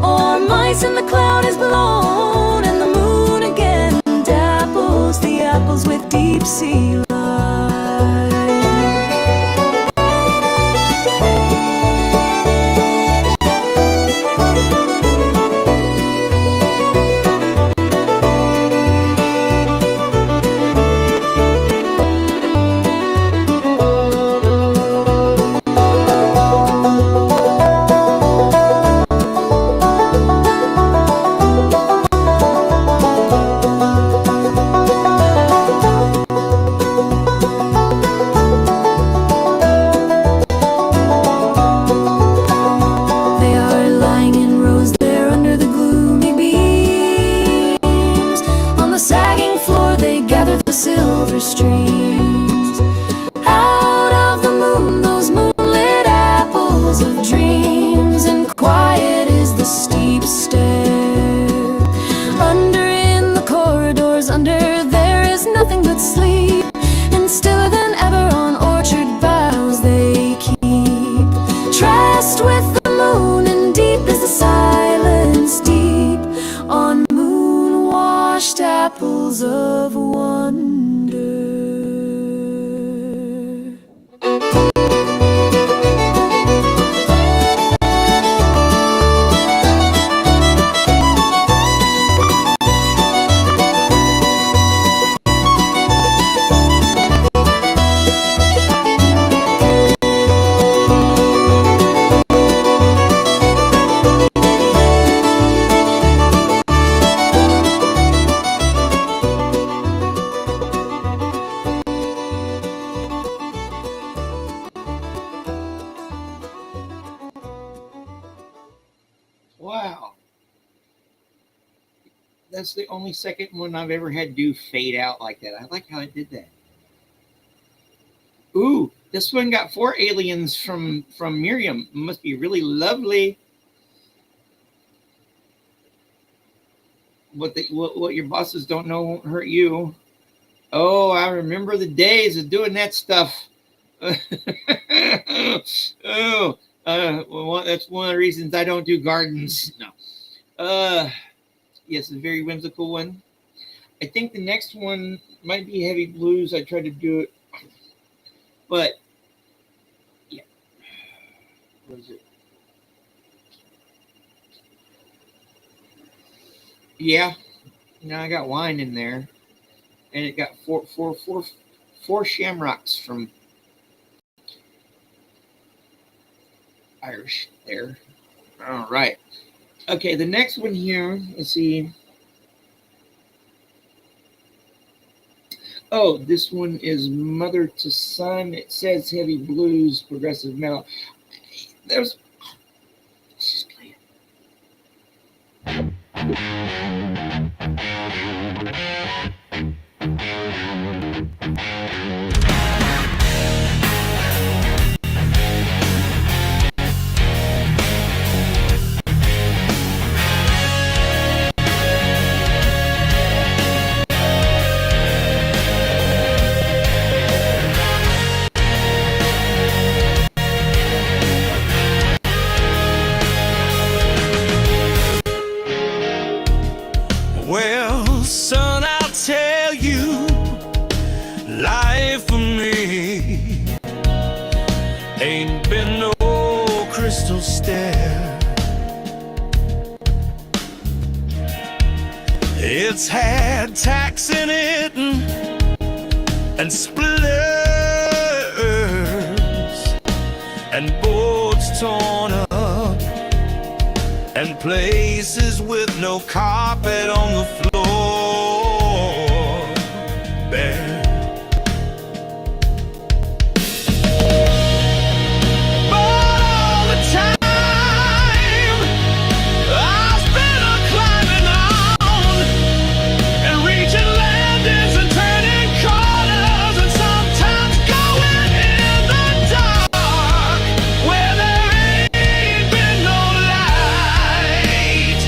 Or mice and the cloud is blown, and the moon again dapples the apples with deep sea light. Silver streams out of the moon, those moonlit apples of dreams, and quiet is the steep stair. Under in the corridors, under there is nothing but sleep, and stiller than ever on orchard boughs they keep. Tressed with the moon, and deep is the silence deep on moon-washed apples of wonder. Wow. That's the only second one I've ever had do fade out like that. I like how it did that. Ooh, this one got 4 aliens from Miriam. Must be really lovely. What your bosses don't know won't hurt you. Oh, I remember the days of doing that stuff. Oh, well, that's one of the reasons I don't do gardens. No. Yes, a very whimsical one. I think the next one might be Heavy Blues. I tried to do it, but yeah. What is it? Yeah. Now I got wine in there, and it got four shamrocks from Irish there. All right. Okay, the next one here, let's see. Oh, this one is Mother to Son. It says Heavy Blues, Progressive Metal. There's... Let's just play Well, son, I'll tell you, life for me ain't been no crystal stair. It's had tacks in it and splinters and boards torn up and places with no carpet on the floor bare. But all the time I've been climbing on and reaching landings and turning corners and sometimes going in the dark where there ain't been no light.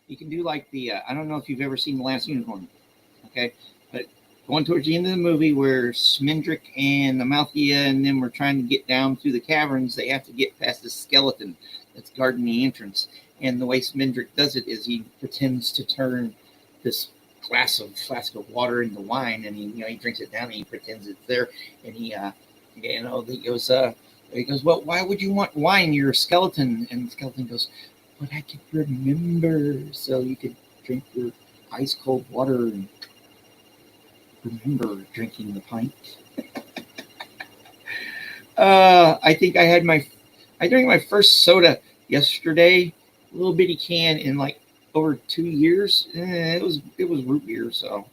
You can do like the, I don't know if you've ever seen The Last Unicorn, okay? But going towards the end of the movie where Smindrick and the Malthea and them were trying to get down through the caverns, they have to get past this skeleton that's guarding the entrance. And the way Smindrick does it is he pretends to turn this flask of water into wine, and he drinks it down and he pretends it's there, and he goes, well, why would you want wine? You're a skeleton. And the skeleton goes, but I could remember, so you could drink your ice cold water and remember drinking the pint. I think I drank my first soda yesterday, a little bitty can in like over 2 years. It was root beer, so.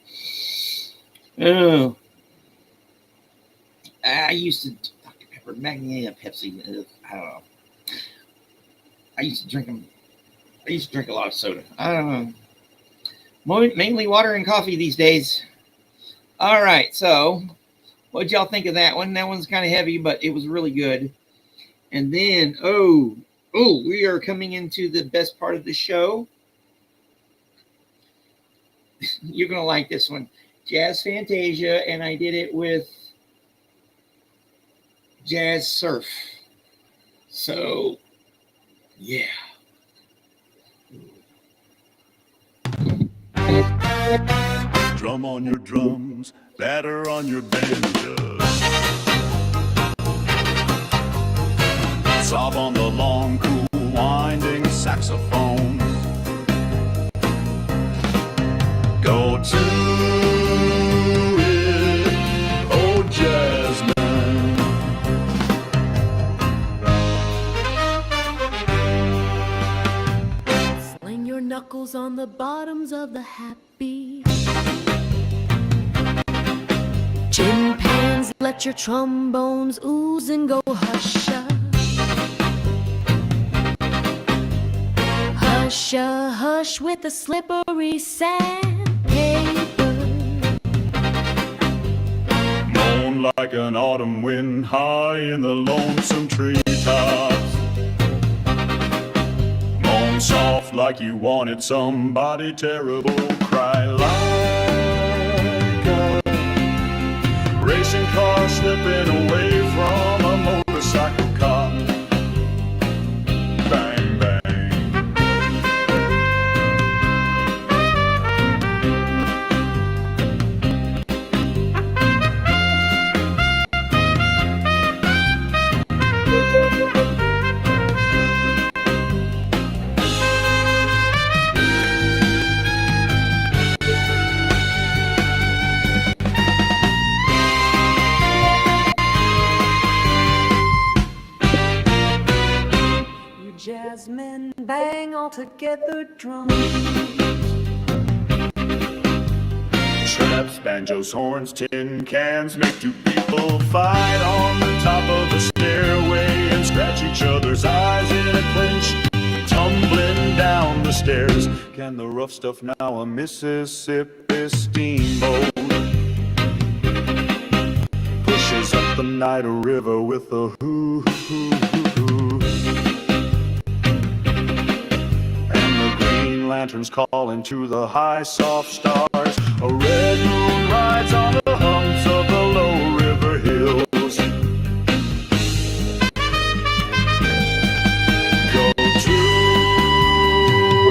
I used to Dr. Pepper, Magnesia, Pepsi. I don't know. I used to drink a lot of soda. I don't know. Mainly water and coffee these days. All right, so what'd y'all think of that one? That one's kind of heavy, but it was really good. And then, we are coming into the best part of the show. You're going to like this one. Jazz Fantasia, and I did it with Jazz Surf. So, yeah. Drum on your drums, batter on your banjos. Sob on the long, cool, winding saxophone. Go to it, oh jazzman. Sling your knuckles on the bottoms of the happy. Tin pans, let your trombones ooze and go hush-a. Hush-a, hush with the slippery sandpaper. Moan like an autumn wind high in the lonesome treetops. Moan soft like you wanted somebody terrible. Cry like a racing car slipping away from a motorcycle cop. Bang, bang. Jazzmen bang all together drums. Traps, banjos, horns, tin cans make two people fight on the top of the stairway and scratch each other's eyes in a clinch, tumbling down the stairs. Can the rough stuff now a Mississippi steamboat pushes up the night river with a hoo-hoo-hoo-hoo. Lanterns calling to the high soft stars. A red moon rides on the humps of the low river hills. Go to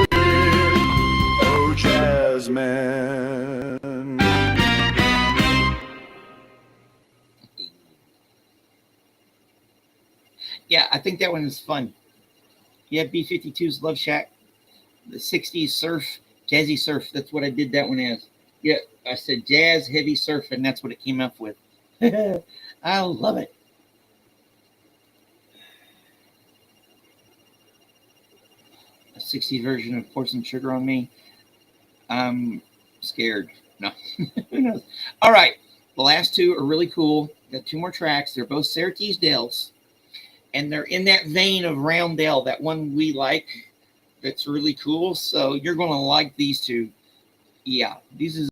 it, oh jazzman. Yeah, I think that one is fun. You have B-52's Love Shack. The 60s surf, jazzy surf. That's what I did that one as. Yeah, I said jazz, heavy surf, and that's what it came up with. I love it. A 60s version of Pour Some Sugar on Me. I'm scared. No. Who knows? All right. The last two are really cool. Got two more tracks. They're both Surtees Dells. And they're in that vein of Roundel, that one we like. That's really cool. So you're going to like these two. Yeah, this is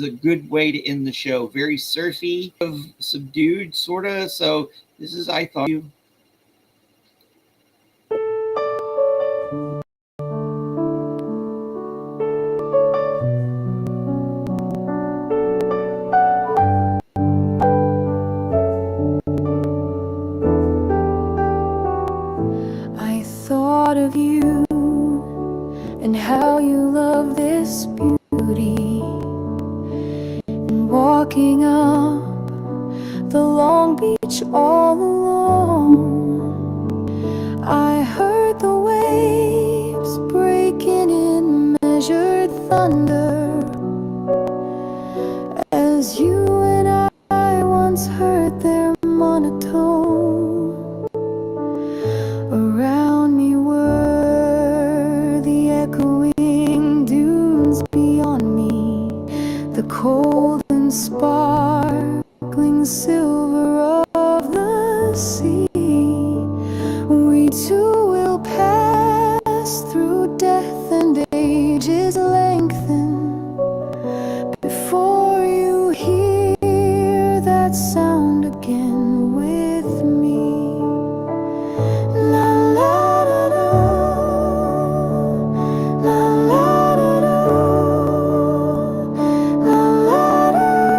a good way to end the show. Very surfy, subdued, sort of. So this is I Thought You. of you and how you love this beauty. And walking up the long beach all alone, I heard the waves breaking in measured thunder, as you and I once heard their monotone. Around me were the echoing dunes beyond me, the cold and sparkling silver of the sea. We two will pass through death and ages lengthen before you hear that sound again with me. La la da da, la la da da, la la da da,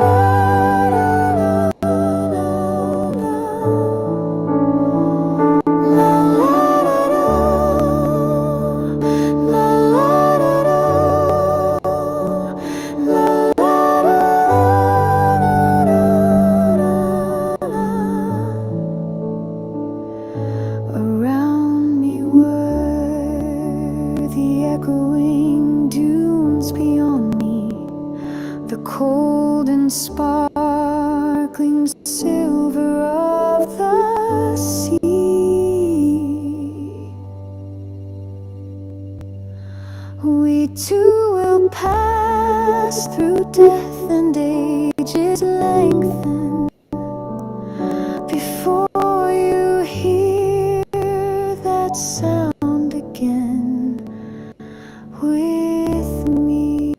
la la Around me were the echoing dunes beyond me, the cold and sparkling silver of the sea. We two will pass through death and ages lengthen before you hear that sound again with me.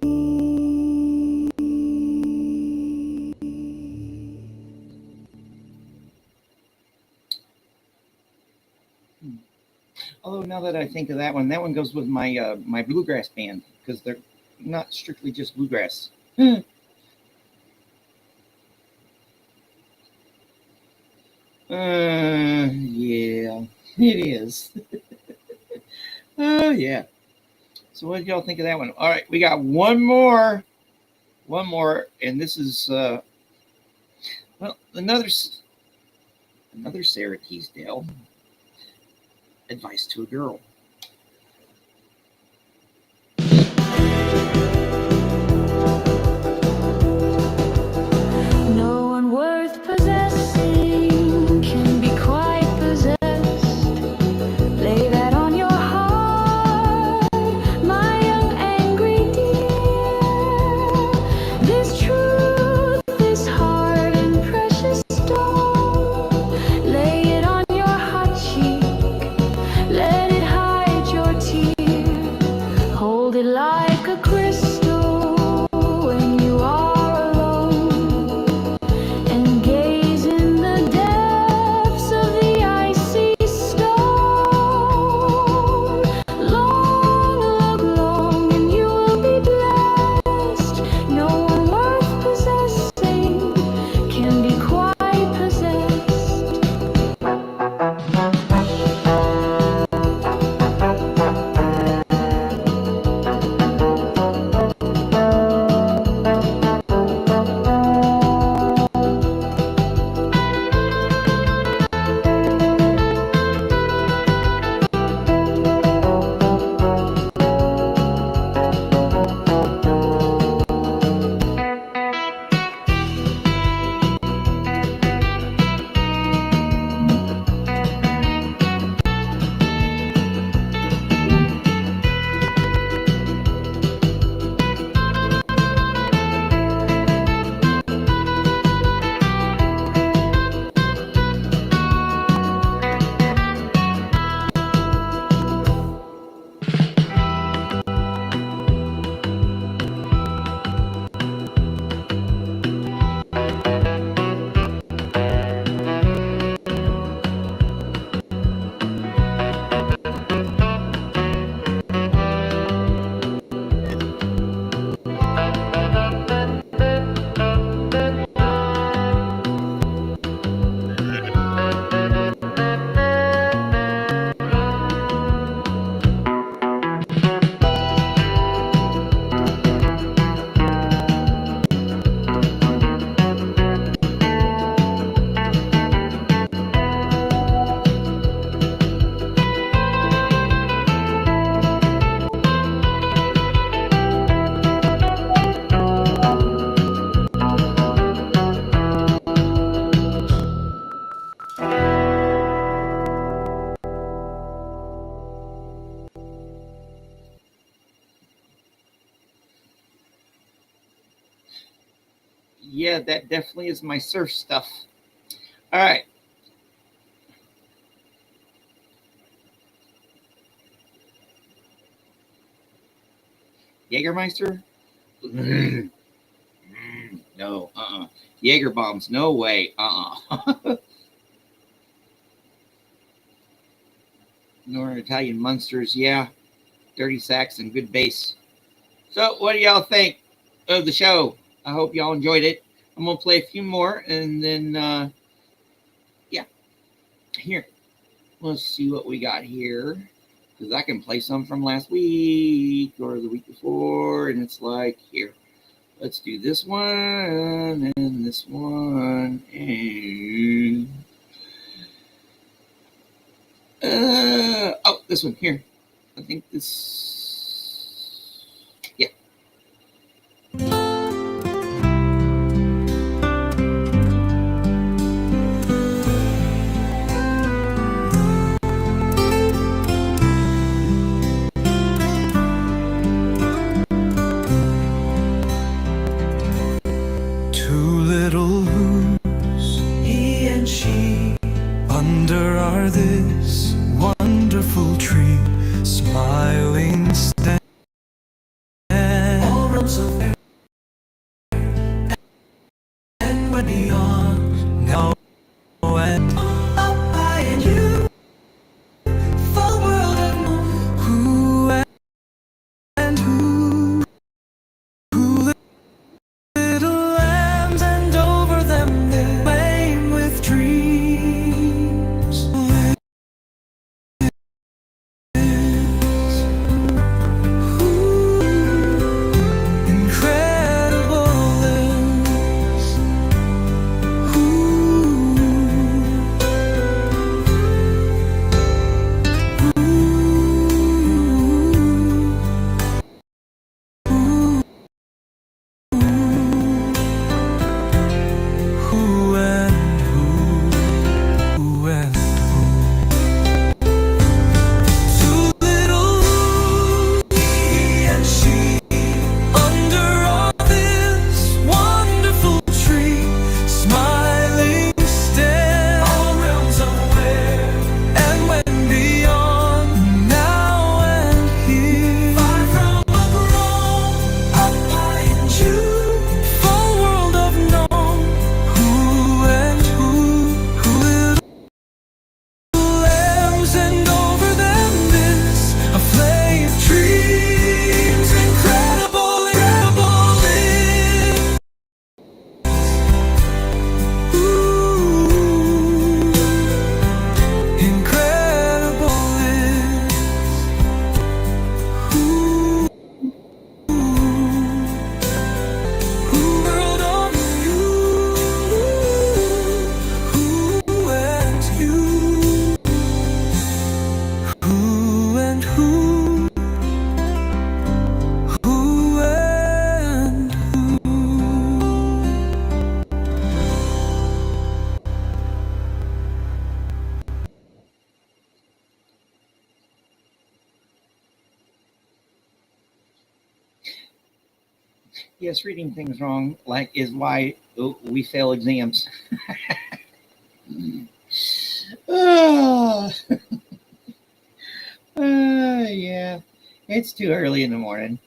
Although now that I think of that one goes with my my bluegrass band, because they're not strictly just bluegrass. Yeah, it is. Oh yeah. So what did y'all think of that one? All right, we got one more, and this is well another Sarah Teasdale. Advice to a girl. No one worth possessing can be quite possessed. Lay that on your heart, my young angry dear. This truth, this hard and precious stone, lay it on your hot cheek, let it hide. yeah, that definitely is my surf stuff. All right. Jägermeister? No, Jaeger bombs, no way, Northern Italian Munsters, yeah. Dirty sacks and good bass. So, what do y'all think of the show? I hope y'all enjoyed it. I'm gonna play a few more, and then yeah, here. Let's see what we got here, because I can play some from last week or the week before, and it's like here. Let's do this one and this one and oh, this one here. I think this, yeah. Two little who's, he and she, under our this wonderful tree, smiling stand. All realms of air and when beyond, now and up I and you, full world of who and who little lambs, and over them they flame with dreams. Incredible is who and who and two little he and she, under all this wonderful tree, smiling stand. All realms aware and when beyond, now and here, far from abroad, up high in June, full world of known, who and who little lambs, and over them is a flame of dreams. Incredible, incredible is incredible is world of you, who and you, who and who and who. Yes, reading things wrong like is why we fail exams. Ah, yeah, it's too early in the morning.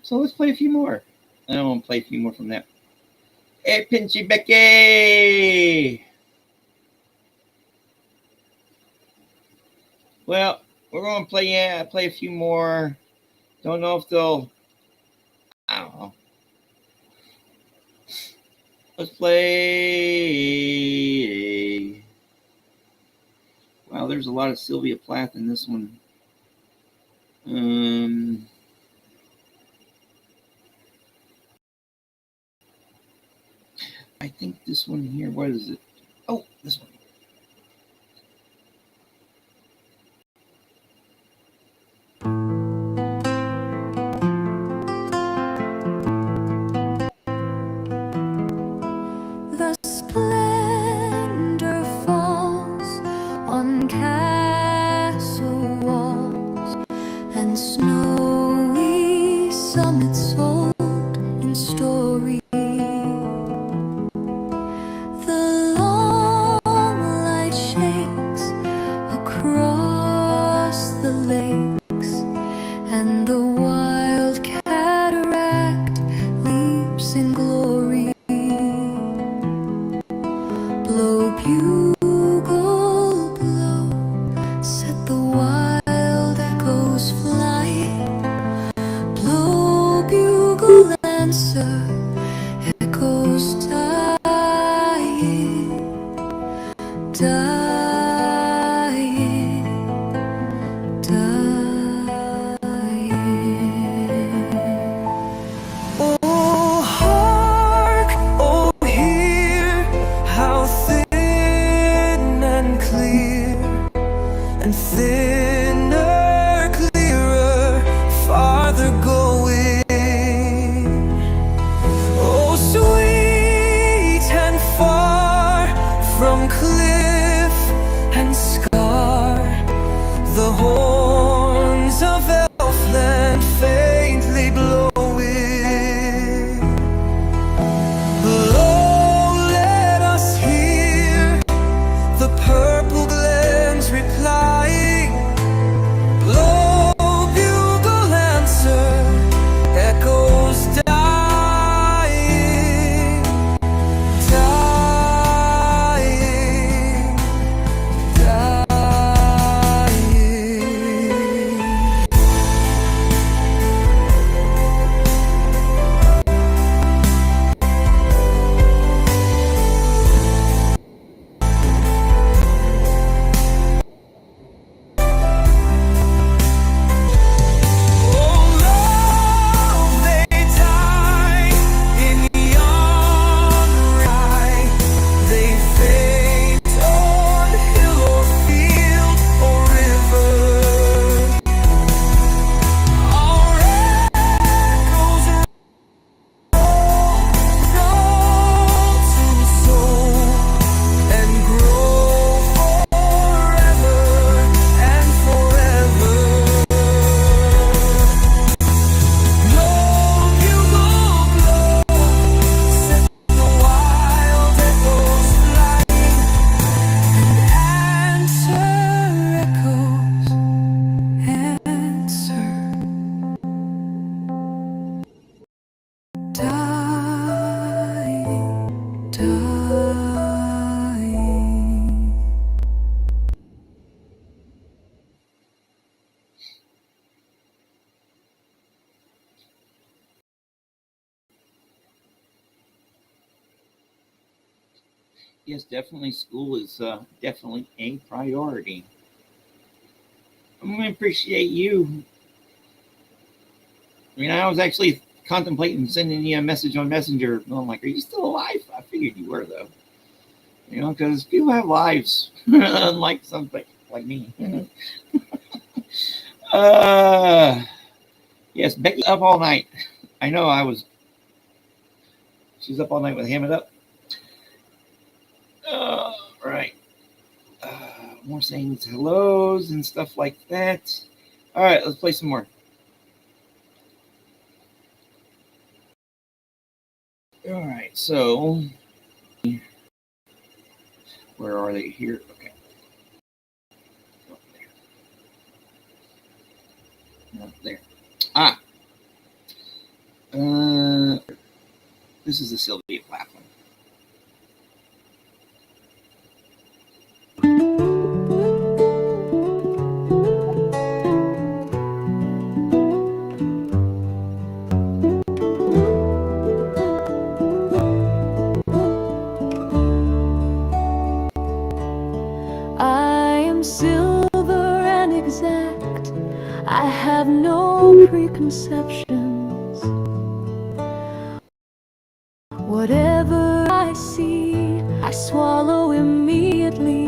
So let's play a few more. I want to play a few more from that. Hey, Pinchy Becky! Well, we're going to play a few more. Don't know if they'll, I don't know. Let's play. Wow, there's a lot of Sylvia Plath in this one. I think this one here, what is it? Oh, this one. The splendor falls on castle walls and snowy summits old in story. and thinner, clearer, farther going. Oh, sweet and far from cliff and scar, the horns of Elfland faintly blowing. Blow, let us hear the purple glens replying. Blow, bugle, answer, echoes dying, dying, dying. Oh, love, they die in yonder eye. They faint on hill or field or river. Our echoes roll to soul and grow forever and forever. Blow, bugle, blow, set the wild echoes flying. Answer, echoes, answer. Dying, dying. Yes, definitely school is definitely a priority. I'm going to appreciate you. I mean, I was actually contemplating sending you a message on Messenger. I'm like, are you still alive? I figured you were, though. You know, because people have lives, unlike something like me. Yes, Becky up all night. I know I was. She's up all night with Ham It Up. Right. More saying hellos and stuff like that. All right, let's play some more. All right, so where are they here? Okay. Oh, there. Not there. Ah. This is a Sylvia Plath one. I am silver and exact. I have no preconceptions. Whatever I see, I swallow immediately,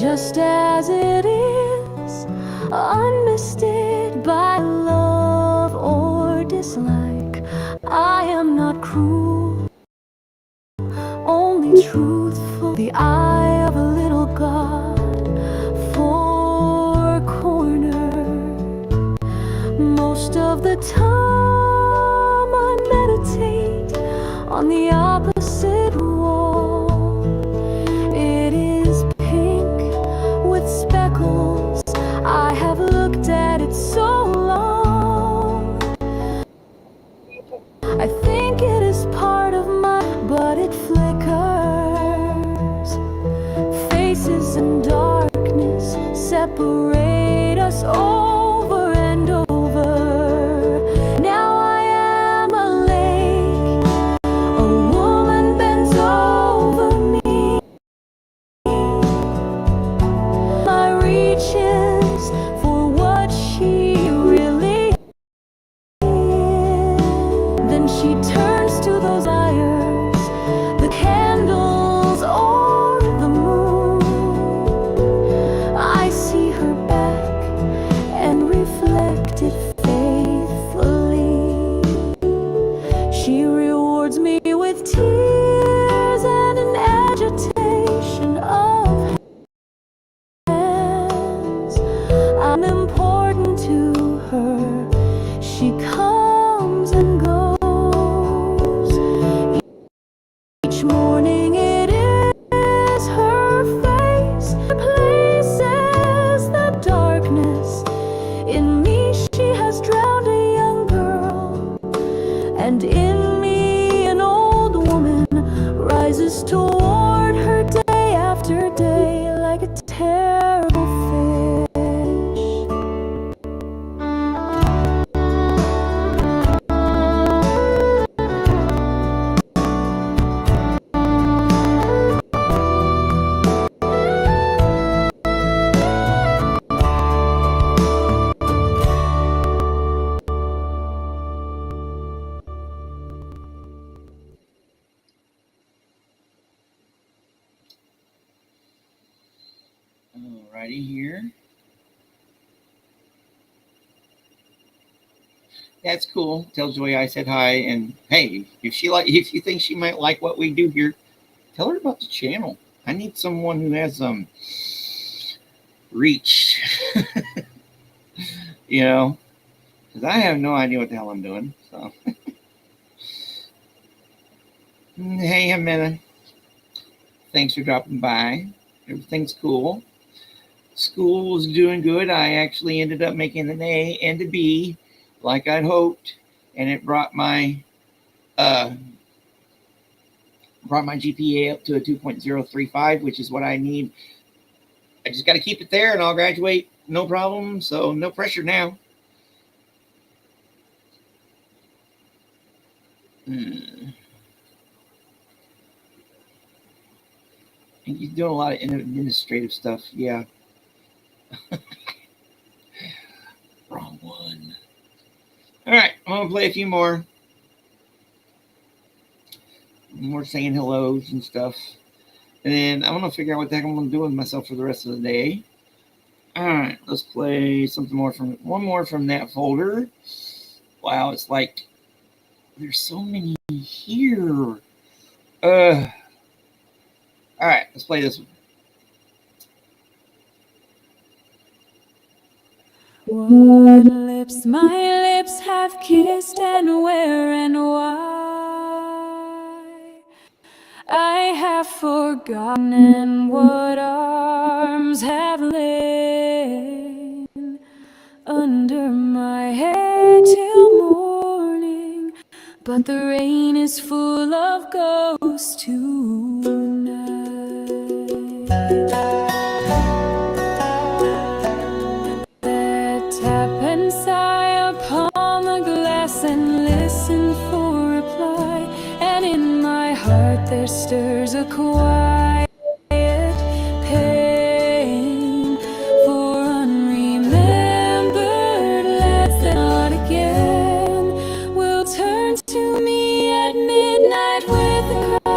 just as it is, unmisted by love or dislike. I am not cruel, only truthful. The eye of a little god, four cornered. Most of the time I meditate on the opposite wall. It is pink with speckles. I have looked at it so long. I think it is part of my, but it flickers. Faces and darkness separate us over and over. Now I am a lake. A woman bends over me. My reaches for what she really is. Then she turns to those fires, the candles or the moon. am important to her. She comes and goes. Each morning it is her face replaces the darkness. In me she has drowned a young girl, and in me an old woman rises toward her day after day like a terrible fish. Alrighty here. That's cool. Tell Joy I said hi, and hey, if you think she might like what we do here, tell her about the channel. I need someone who has reach, you know, because I have no idea what the hell I'm doing. So, hey, Amanda, thanks for dropping by. Everything's cool. School was doing good. I actually ended up making an A and a B, like I'd hoped, and it brought my GPA up to a 2.035, which is what I need. I just got to keep it there, and I'll graduate, no problem. So no pressure now. And you're doing a lot of administrative stuff, yeah. Wrong one. All right, I'm gonna play a few more. More saying hellos and stuff. And then I'm gonna figure out what the heck I'm gonna do with myself for the rest of the day. All right, let's play something more one more from that folder. Wow, it's like there's so many here. All right, let's play this one. What lips my lips have kissed, and where and why I have forgotten, and what arms have lain under my head till morning. But the rain is full of ghosts tonight. Tap and sigh upon the glass and listen for reply. And in my heart there stirs a quiet pain for unremembered lads that not again will turn to me at midnight with a cry.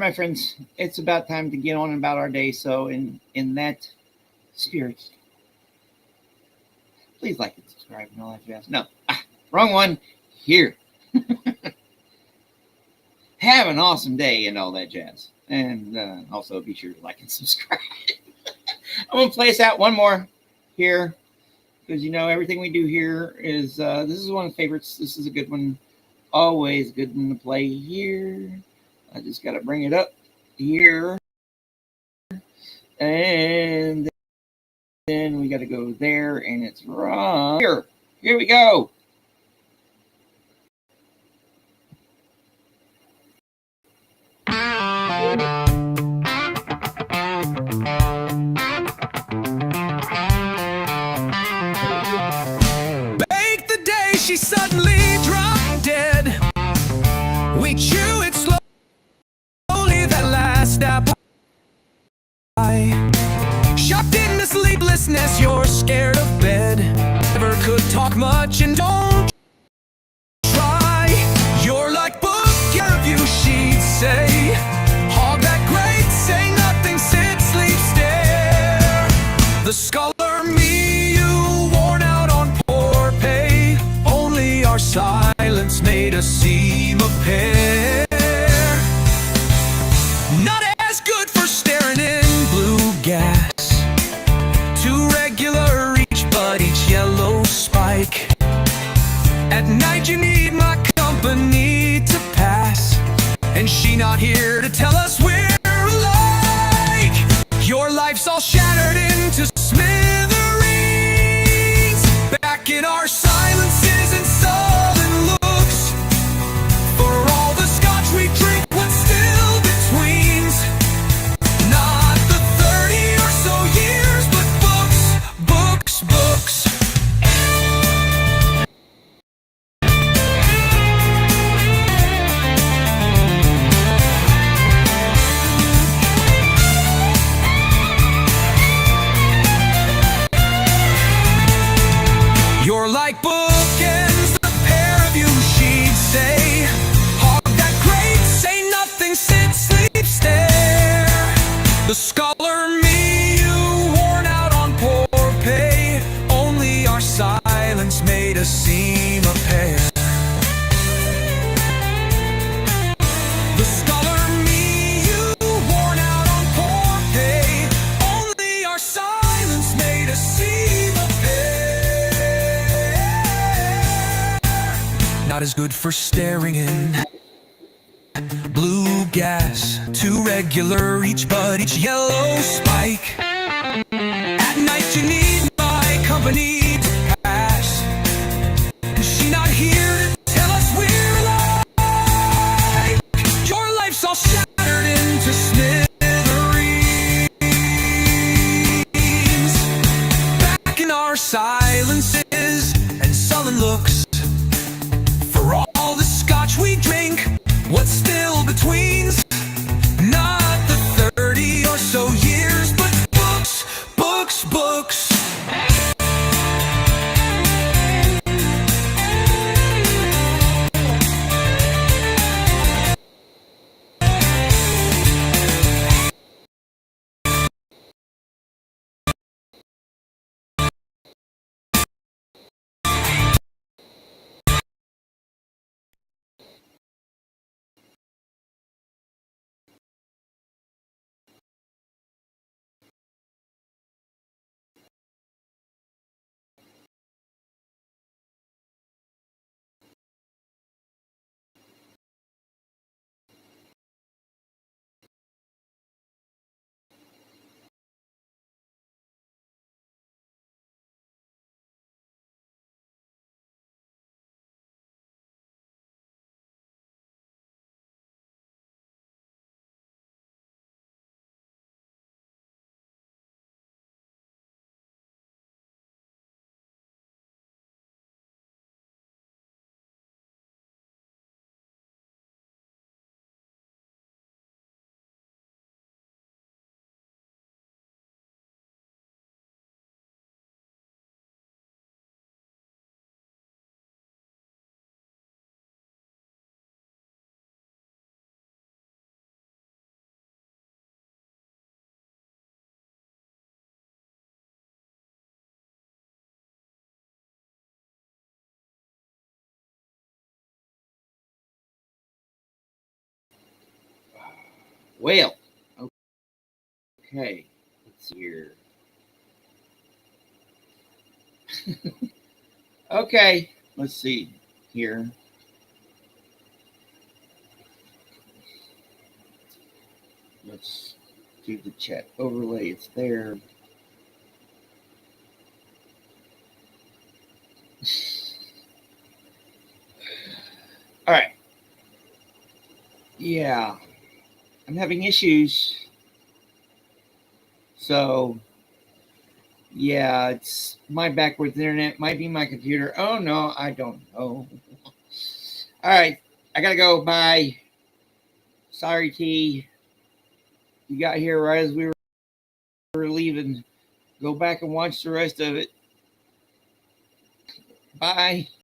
my friends, it's about time to get on about our day. So in that spirit, please like and subscribe and all that jazz. No, wrong one. Here. Have an awesome day and all that jazz. And also be sure to like and subscribe. I'm going to play us out one more here. Because, you know, everything we do here is, this is one of the favorites. This is a good one. Always a good one to play here. I just got to bring it up here. And then we got to go there. And it's right here. Here we go. She suddenly dropped dead. We chew it slowly, that last apple pie. Shocked into sleeplessness, you're scared of bed. Never could talk much and don't try. You're like book of you, she'd say. Hog that great, say nothing, sit, sleep, stare. The scholar me, you worn out on poor pay. Our silence made us seem a pair. Not as good for staring in blue gas. Too regular each, but each yellow spike. At night you need my company to pass, and she not here to tell us we're alike. Your life's all shattered into smithereens. Back in our silences and sullen looks. For all the scotch we drink, what's still betweens? Not the 30 or so years, but books, books, books. You're like bookends, the pair of you, she'd say. Hog that great, say nothing, sit, sleep, stare. The scholar me, you worn out on poor pay. Only our silence made us seem a pair. The scholar me, you worn out on poor pay. Only our silence made us seem a pair. Not as good for staring in blue gas. Too regular each, but each yellow spike. At night you need my company to pass, and she not here to tell us we're alive. Your life's all shattered into smithereens. Back in our silences and sullen looks. For all the scotch we drink, what's still betweens? Not the 30 or so years, but books, books, books. Well, okay, let's see here. Okay, let's see here. Let's do the chat overlay. It's there. All right. Yeah, I'm having issues. So, yeah, it's my backwards internet. Might be my computer. Oh, no, I don't know. All right, I got to go. Bye. Sorry, T. You got here right as we were leaving. Go back and watch the rest of it. Bye.